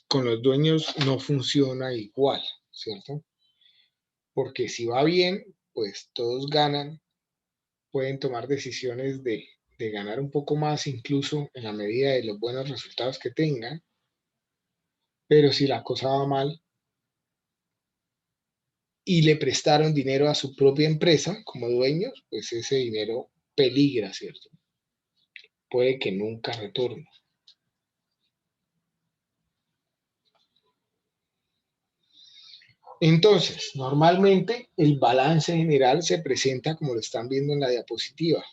S1: con los dueños no funciona igual, ¿cierto? Porque si va bien, pues todos ganan, pueden tomar decisiones de ganar un poco más, incluso en la medida de los buenos resultados que tengan, pero si la cosa va mal y le prestaron dinero a su propia empresa como dueños, pues ese dinero peligra, ¿cierto? Puede que nunca retorne. Entonces, normalmente el balance general se presenta como lo están viendo en la diapositiva.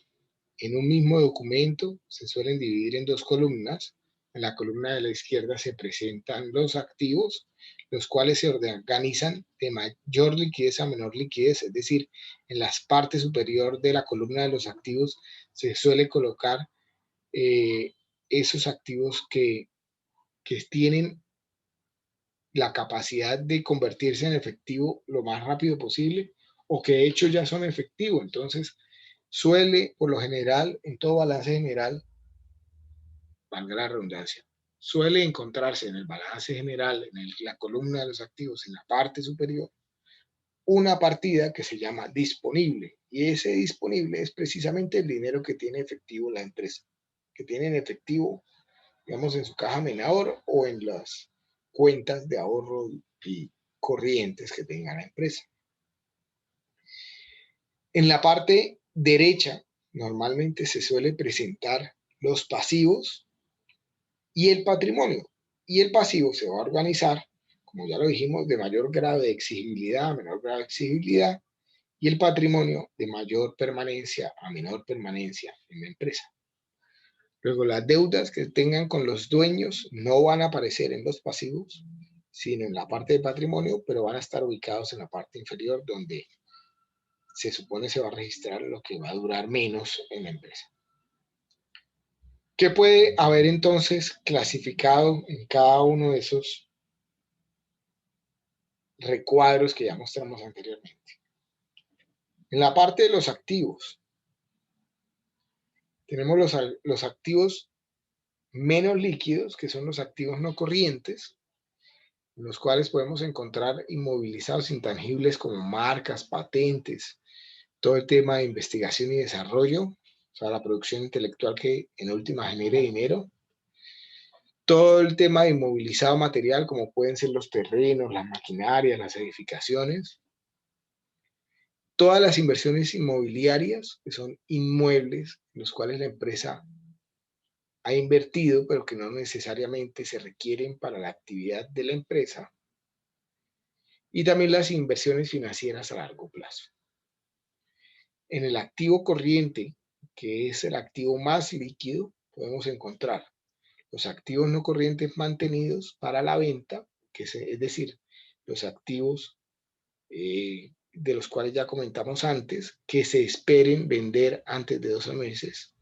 S1: En un mismo documento se suelen dividir en dos columnas. En la columna de la izquierda se presentan los activos, los cuales se organizan de mayor liquidez a menor liquidez, es decir, en la parte superior de la columna de los activos se suele colocar esos activos que tienen la capacidad de convertirse en efectivo lo más rápido posible o que de hecho ya son efectivos. Entonces, suele, por lo general, en todo balance general, valga la redundancia, suele encontrarse en el balance general, en la columna de los activos, en la parte superior, una partida que se llama disponible. Y ese disponible es precisamente el dinero que tiene efectivo la empresa, que tiene en efectivo, digamos, en su caja menor o en las cuentas de ahorro y corrientes que tenga la empresa. En la parte derecha, normalmente se suele presentar los pasivos y el patrimonio. Y el pasivo se va a organizar como ya lo dijimos, de mayor grado de exigibilidad a menor grado de exigibilidad, y el patrimonio de mayor permanencia a menor permanencia en la empresa. Luego, las deudas que tengan con los dueños no van a aparecer en los pasivos, sino en la parte de patrimonio, pero van a estar ubicados en la parte inferior donde se supone se va a registrar lo que va a durar menos en la empresa. ¿Qué puede haber entonces clasificado en cada uno de esos recuadros que ya mostramos anteriormente? En la parte de los activos, tenemos los activos menos líquidos, que son los activos no corrientes, en los cuales podemos encontrar inmovilizados intangibles como marcas, patentes, todo el tema de investigación y desarrollo, o sea, la producción intelectual que en última genere dinero, todo el tema de inmovilizado material, como pueden ser los terrenos, las maquinarias, las edificaciones, todas las inversiones inmobiliarias, que son inmuebles, en los cuales la empresa ha invertido, pero que no necesariamente se requieren para la actividad de la empresa, y también las inversiones financieras a largo plazo. En el activo corriente, que es el activo más líquido, podemos encontrar los activos no corrientes mantenidos para la venta, que es decir, los activos de los cuales ya comentamos antes, que se esperen vender antes de 12 meses.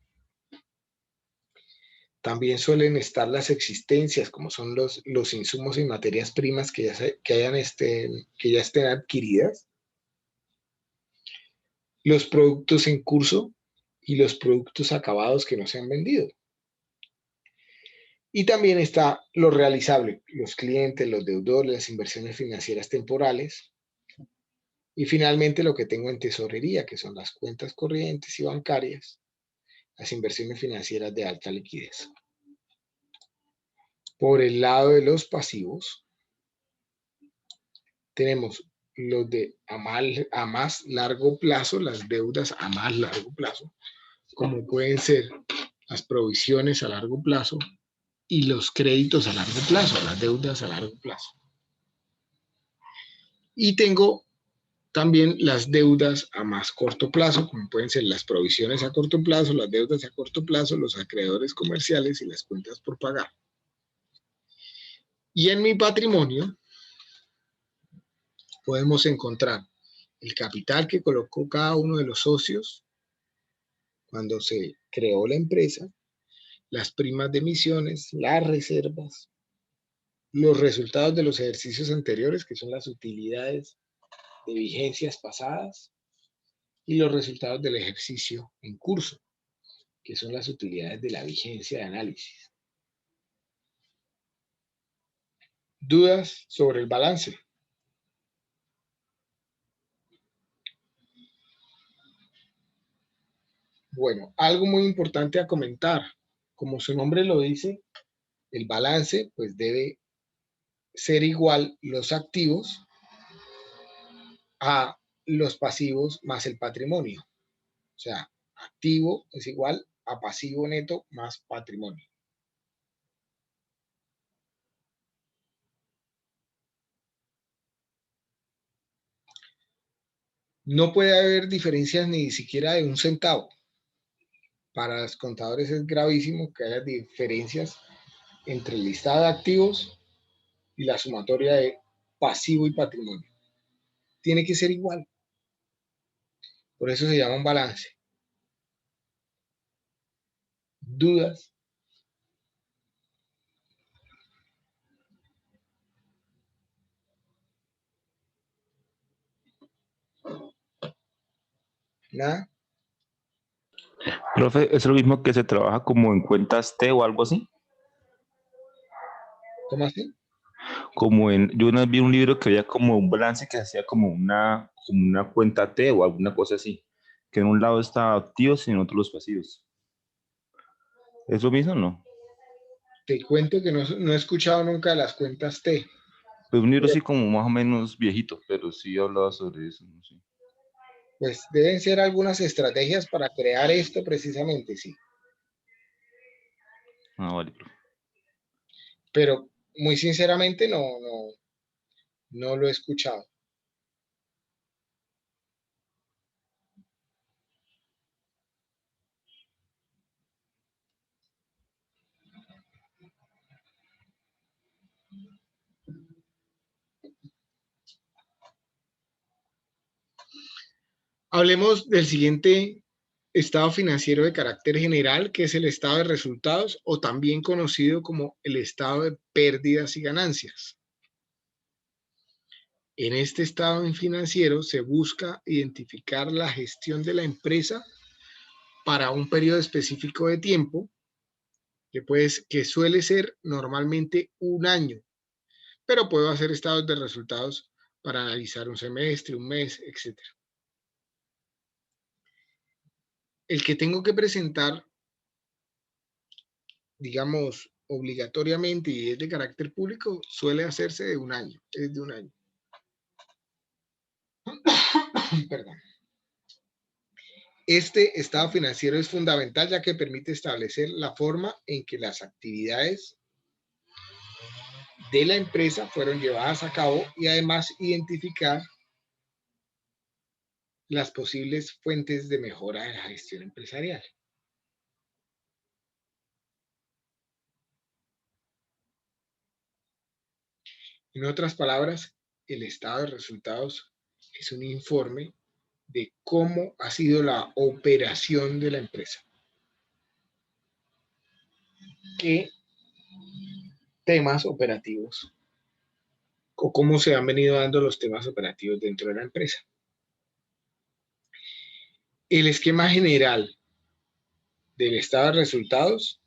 S1: También suelen estar las existencias, como son los insumos y materias primas que ya estén adquiridas, los productos en curso y los productos acabados que no se han vendido. Y también está lo realizable, los clientes, los deudores, las inversiones financieras temporales. Y finalmente lo que tengo en tesorería, que son las cuentas corrientes y bancarias, las inversiones financieras de alta liquidez. Por el lado de los pasivos, tenemos los de a más largo plazo, las deudas a más largo plazo, como pueden ser las provisiones a largo plazo y los créditos a largo plazo, las deudas a largo plazo. Y tengo también las deudas a más corto plazo, como pueden ser las provisiones a corto plazo, las deudas a corto plazo, los acreedores comerciales y las cuentas por pagar. Y en mi patrimonio podemos encontrar el capital que colocó cada uno de los socios cuando se creó la empresa, las primas de emisiones, las reservas, los resultados de los ejercicios anteriores, que son las utilidades de vigencias pasadas, y los resultados del ejercicio en curso, que son las utilidades de la vigencia de análisis. ¿Dudas sobre el balance? Bueno, algo muy importante a comentar. Como su nombre lo dice, el balance pues debe ser igual los activos a los pasivos más el patrimonio. O sea, activo es igual a pasivo neto más patrimonio. No puede haber diferencias ni siquiera de un centavo. Para los contadores es gravísimo que haya diferencias entre el listado de activos y la sumatoria de pasivo y patrimonio. Tiene que ser igual. Por eso se llama un balance. ¿Dudas? ¿Nada?
S9: Profe, ¿es lo mismo que se trabaja como en cuentas T o algo así?
S1: ¿Cómo así?
S9: Yo una vez vi un libro que había como un balance que hacía como una cuenta T o alguna cosa así, que en un lado estaba activos y en otro los pasivos. ¿Es lo mismo o no?
S1: Te cuento que no he escuchado nunca las cuentas T.
S9: Pues un libro así como más o menos viejito, pero sí hablaba sobre eso, no sé.
S1: Pues deben ser algunas estrategias para crear esto precisamente, sí.
S9: Ah, vale, profe.
S1: Pero muy sinceramente no No lo he escuchado. Hablemos del siguiente estado financiero de carácter general, que es el estado de resultados, o también conocido como el estado de pérdidas y ganancias. En este estado financiero se busca identificar la gestión de la empresa para un periodo específico de tiempo, que suele ser normalmente un año, pero puedo hacer estados de resultados para analizar un semestre, un mes, etc. El que tengo que presentar, digamos, obligatoriamente y es de carácter público, suele hacerse de un año, es de un año. Perdón. Este estado financiero es fundamental ya que permite establecer la forma en que las actividades de la empresa fueron llevadas a cabo y además identificar las posibles fuentes de mejora de la gestión empresarial. En otras palabras, el estado de resultados es un informe de cómo ha sido la operación de la empresa. ¿Qué temas operativos o cómo se han venido dando los temas operativos dentro de la empresa? El esquema general del estado de resultados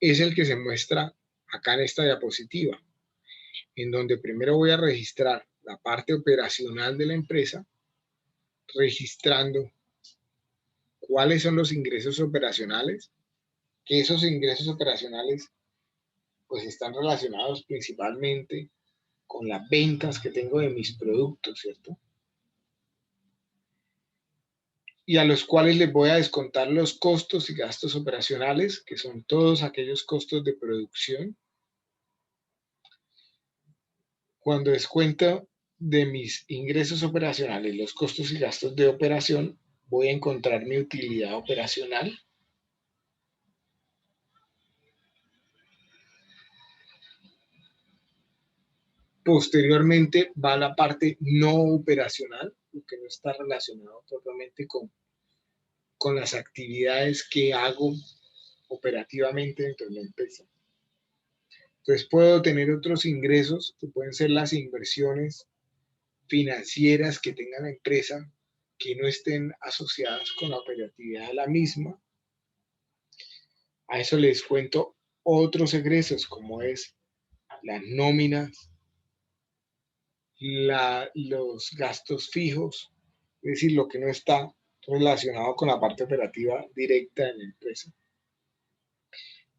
S1: es el que se muestra acá en esta diapositiva, en donde primero voy a registrar la parte operacional de la empresa, registrando cuáles son los ingresos operacionales, que esos ingresos operacionales pues están relacionados principalmente con las ventas que tengo de mis productos, ¿cierto? Y a los cuales les voy a descontar los costos y gastos operacionales, que son todos aquellos costos de producción. Cuando descuento de mis ingresos operacionales los costos y gastos de operación, voy a encontrar mi utilidad operacional. Posteriormente va la parte no operacional, lo que no está relacionado propiamente con las actividades que hago operativamente dentro de la empresa. Entonces puedo tener otros ingresos que pueden ser las inversiones financieras que tenga la empresa que no estén asociadas con la operatividad de la misma. A eso les cuento otros egresos como es las nóminas, los gastos fijos, es decir, lo que no está relacionado con la parte operativa directa de la empresa.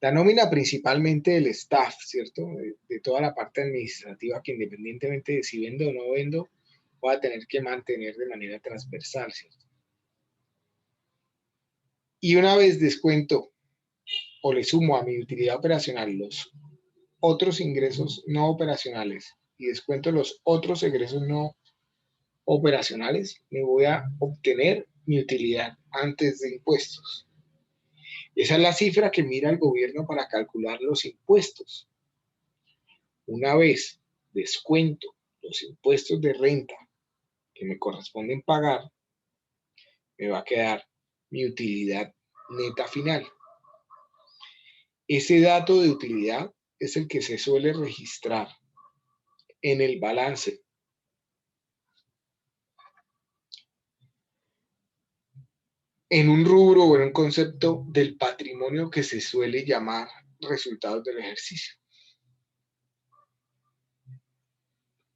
S1: La nómina principalmente del staff, ¿cierto? De toda la parte administrativa que independientemente de si vendo o no vendo, voy a tener que mantener de manera transversal, ¿cierto? Y una vez descuento o le sumo a mi utilidad operacional los otros ingresos no operacionales y descuento los otros egresos no operacionales, me voy a obtener mi utilidad antes de impuestos. Esa es la cifra que mira el gobierno para calcular los impuestos. Una vez descuento los impuestos de renta que me corresponden pagar, me va a quedar mi utilidad neta final. Ese dato de utilidad es el que se suele registrar en el balance. En un rubro o en un concepto del patrimonio que se suele llamar resultados del ejercicio.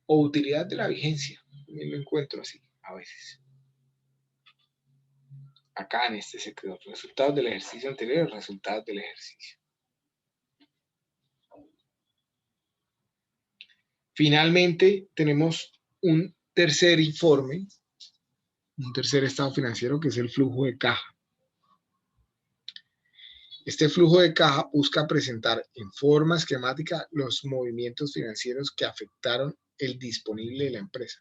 S1: O utilidad de la vigencia. También lo encuentro así a veces. Acá en este sector, resultados del ejercicio anterior, resultados del ejercicio. Finalmente, tenemos un tercer informe, un tercer estado financiero, que es el flujo de caja. Este flujo de caja busca presentar en forma esquemática los movimientos financieros que afectaron el disponible de la empresa.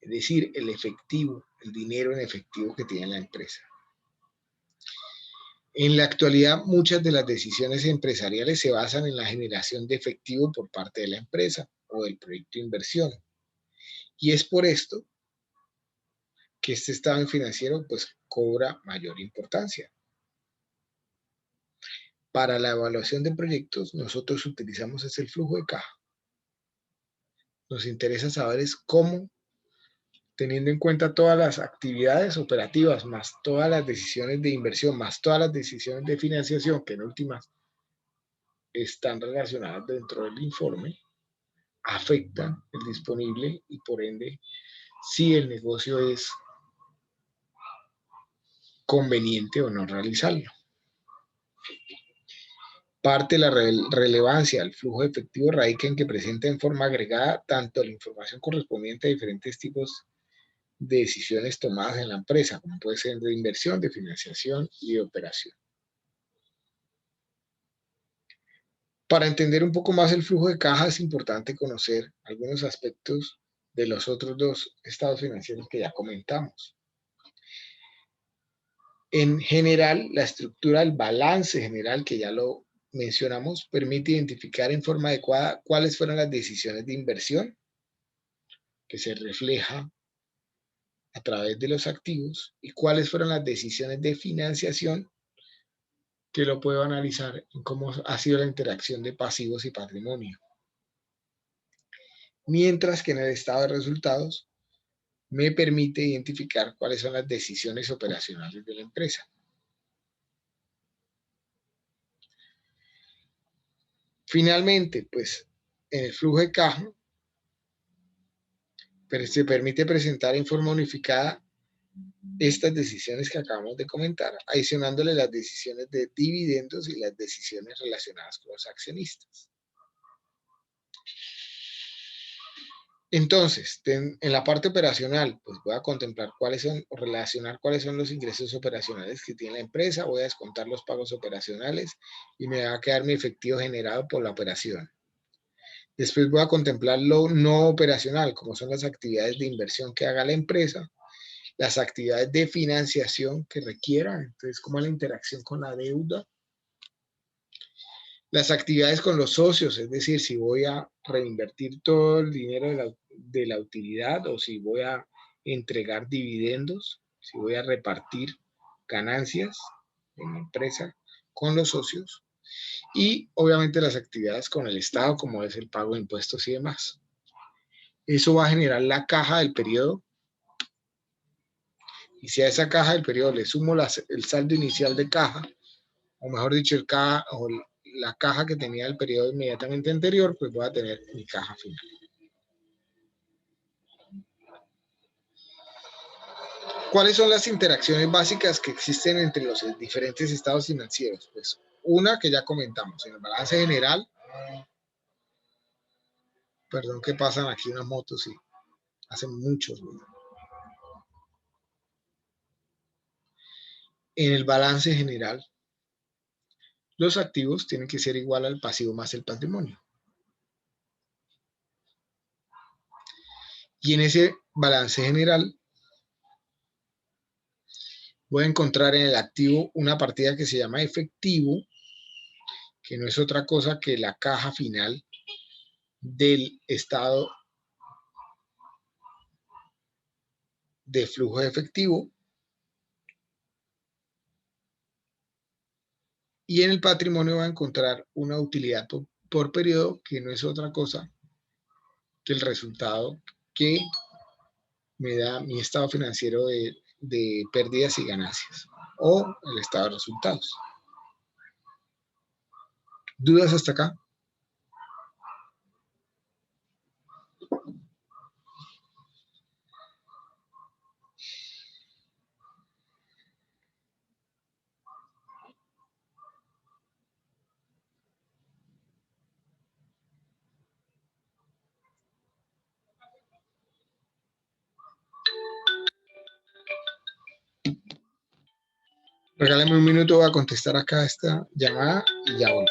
S1: Es decir, el efectivo, el dinero en efectivo que tiene la empresa. En la actualidad, muchas de las decisiones empresariales se basan en la generación de efectivo por parte de la empresa o del proyecto de inversión. Y es por esto que este estado financiero pues cobra mayor importancia. Para la evaluación de proyectos, nosotros utilizamos el flujo de caja. Nos interesa saber es cómo, teniendo en cuenta todas las actividades operativas, más todas las decisiones de inversión, más todas las decisiones de financiación, que en últimas están relacionadas dentro del informe, afectan el disponible y por ende si el negocio es conveniente o no realizarlo. Parte de la relevancia del flujo de efectivo radica en que presenta en forma agregada tanto la información correspondiente a diferentes tipos de decisiones tomadas en la empresa, como puede ser de inversión, de financiación y de operación. Para entender un poco más el flujo de caja es importante conocer algunos aspectos de los otros dos estados financieros que ya comentamos. En general, la estructura del balance general, que ya lo mencionamos, permite identificar en forma adecuada cuáles fueron las decisiones de inversión que se refleja a través de los activos y cuáles fueron las decisiones de financiación que lo puedo analizar en cómo ha sido la interacción de pasivos y patrimonio. Mientras que en el estado de resultados me permite identificar cuáles son las decisiones operacionales de la empresa. Finalmente, pues en el flujo de caja se permite presentar en forma unificada estas decisiones que acabamos de comentar, adicionándole las decisiones de dividendos y las decisiones relacionadas con los accionistas. Entonces, en la parte operacional, pues voy a contemplar cuáles son, o relacionar cuáles son los ingresos operacionales que tiene la empresa, voy a descontar los pagos operacionales y me va a quedar mi efectivo generado por la operación. Después voy a contemplar lo no operacional, como son las actividades de inversión que haga la empresa, las actividades de financiación que requieran, entonces como la interacción con la deuda, las actividades con los socios, es decir, si voy a reinvertir todo el dinero de la utilidad o si voy a entregar dividendos, si voy a repartir ganancias en la empresa con los socios y obviamente las actividades con el Estado, como es el pago de impuestos y demás. Eso va a generar la caja del periodo y si a esa caja del periodo le sumo el saldo inicial de caja, o mejor dicho, la caja que tenía el periodo inmediatamente anterior, pues voy a tener mi caja final. ¿Cuáles son las interacciones básicas que existen entre los diferentes estados financieros? Pues una que ya comentamos, en el balance general, perdón que pasan aquí unas motos y hacen muchos ruidos. En el balance general, los activos tienen que ser igual al pasivo más el patrimonio. Y en ese balance general voy a encontrar en el activo una partida que se llama efectivo, que no es otra cosa que la caja final del estado de flujo de efectivo. Y en el patrimonio va a encontrar una utilidad por periodo, que no es otra cosa que el resultado que me da mi estado financiero de pérdidas y ganancias, o el estado de resultados. ¿Dudas hasta acá? Regálame un minuto, voy a contestar acá esta llamada y ya vuelvo.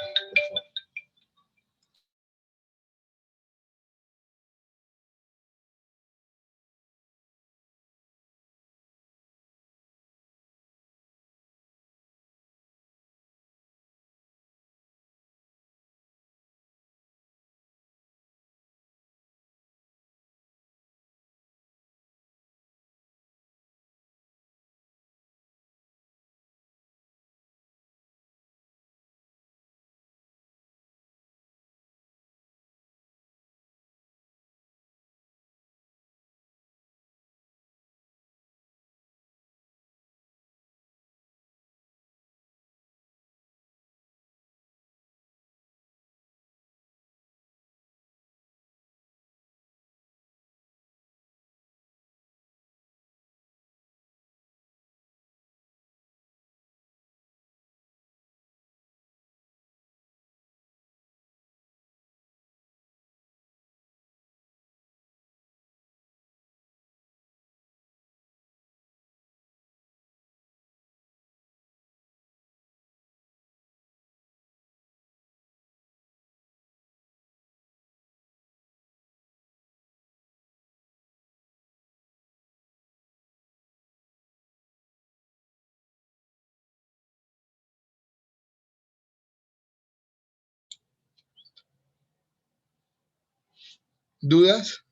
S1: ¿Dudas?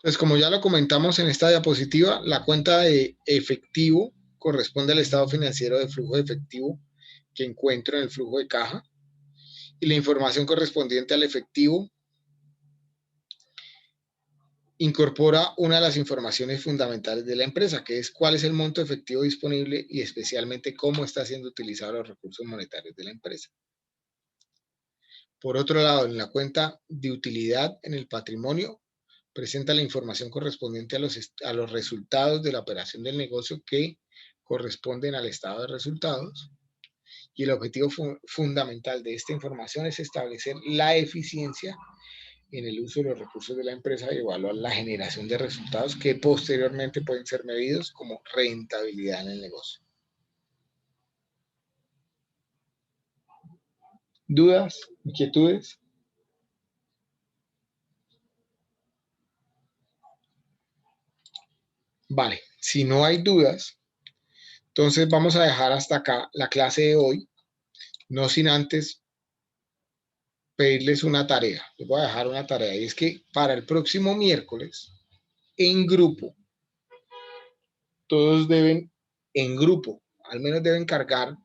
S1: Pues como ya lo comentamos en esta diapositiva, la cuenta de efectivo corresponde al estado financiero de flujo de efectivo que encuentro en el flujo de caja, y la información correspondiente al efectivo incorpora una de las informaciones fundamentales de la empresa, que es cuál es el monto efectivo disponible y especialmente cómo está siendo utilizados los recursos monetarios de la empresa. Por otro lado, en la cuenta de utilidad en el patrimonio, presenta la información correspondiente a los resultados de la operación del negocio que corresponden al estado de resultados. Y el objetivo fundamental de esta información es establecer la eficiencia en el uso de los recursos de la empresa y evaluar la generación de resultados que posteriormente pueden ser medidos como rentabilidad en el negocio. ¿Dudas? ¿Inquietudes? Vale, si no hay dudas, entonces vamos a dejar hasta acá la clase de hoy, no sin antes pedirles una tarea. Les voy a dejar una tarea y es que para el próximo miércoles, en grupo, todos deben, en grupo, al menos deben cargar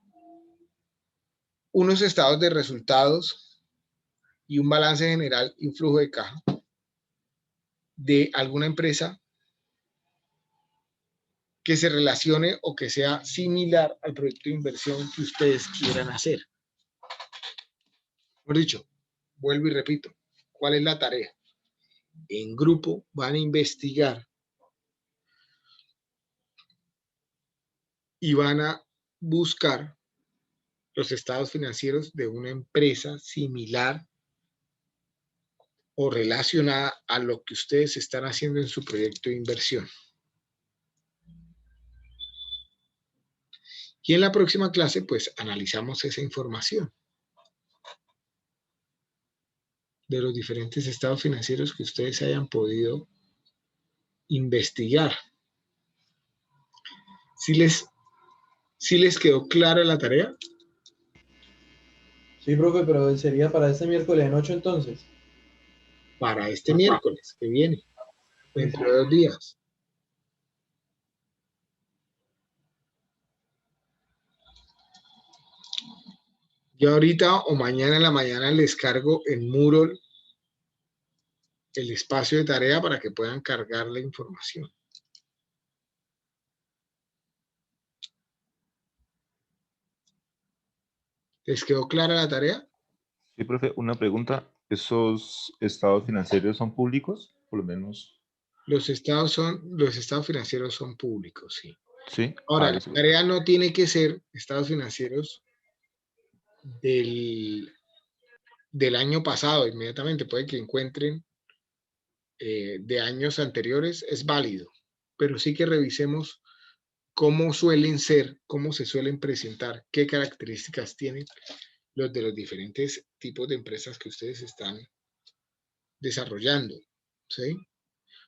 S1: unos estados de resultados y un balance general y un flujo de caja de alguna empresa que se relacione o que sea similar al proyecto de inversión que ustedes quieran hacer. Por dicho, vuelvo y repito, ¿cuál es la tarea? En grupo van a investigar y van a buscar los estados financieros de una empresa similar o relacionada a lo que ustedes están haciendo en su proyecto de inversión. Y en la próxima clase, pues, analizamos esa información de los diferentes estados financieros que ustedes hayan podido investigar. ¿Sí les quedó clara la tarea?
S8: Sí, profe, pero sería para este miércoles en 8 entonces.
S1: Para este miércoles que viene, dentro de 2 días. Yo ahorita o mañana en la mañana les cargo en Moodle el espacio de tarea para que puedan cargar la información. ¿Les quedó clara la tarea?
S9: Sí, profe, una pregunta. ¿Esos estados financieros son públicos? Por lo menos.
S1: Los estados financieros son públicos, sí.
S9: Sí.
S1: Ahora, la
S9: Listo.
S1: tarea no tiene que ser estados financieros del año pasado inmediatamente. Puede que encuentren de años anteriores, es válido. Pero sí que revisemos cómo suelen ser, cómo se suelen presentar, qué características tienen los de los diferentes tipos de empresas que ustedes están desarrollando, ¿sí?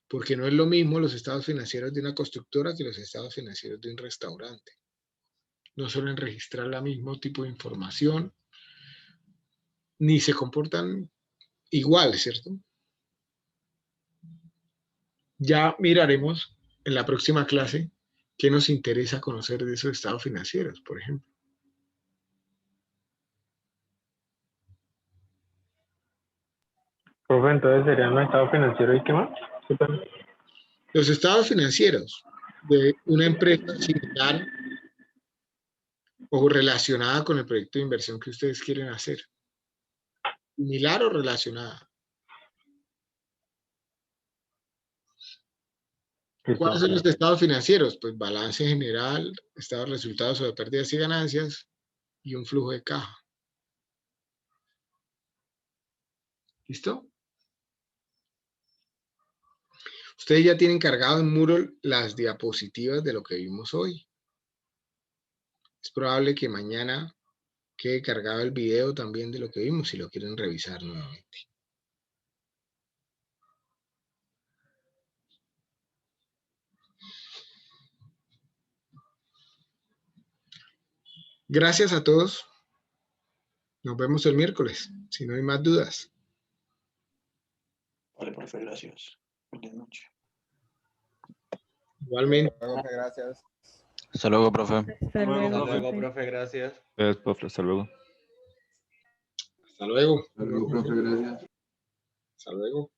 S1: Porque no es lo mismo los estados financieros de una constructora que los estados financieros de un restaurante. No suelen registrar el mismo tipo de información, ni se comportan igual, ¿cierto? Ya miraremos en la próxima clase qué nos interesa conocer de esos estados financieros, por ejemplo.
S5: Profe, entonces serían los estados financieros y qué más.
S1: Los estados financieros de una empresa similar o relacionada con el proyecto de inversión que ustedes quieren hacer. Similar o relacionada. ¿Cuáles son los estados financieros? Pues balance general, estado de resultados o de pérdidas y ganancias y un flujo de caja. ¿Listo? Ustedes ya tienen cargado en Moodle las diapositivas de lo que vimos hoy. Es probable que mañana quede cargado el video también de lo que vimos si lo quieren revisar nuevamente. Gracias a todos Nos vemos el miércoles, si no hay más dudas.
S7: Vale, profe, gracias. Buenas noches.
S1: Igualmente.
S10: Profe, gracias.
S11: Hasta luego, profe.
S12: Hasta luego,
S10: Luego,
S12: profe.
S10: profe, gracias.
S9: Profe, hasta luego.
S1: Hasta luego.
S6: Hasta luego, profe, gracias.
S1: Hasta luego.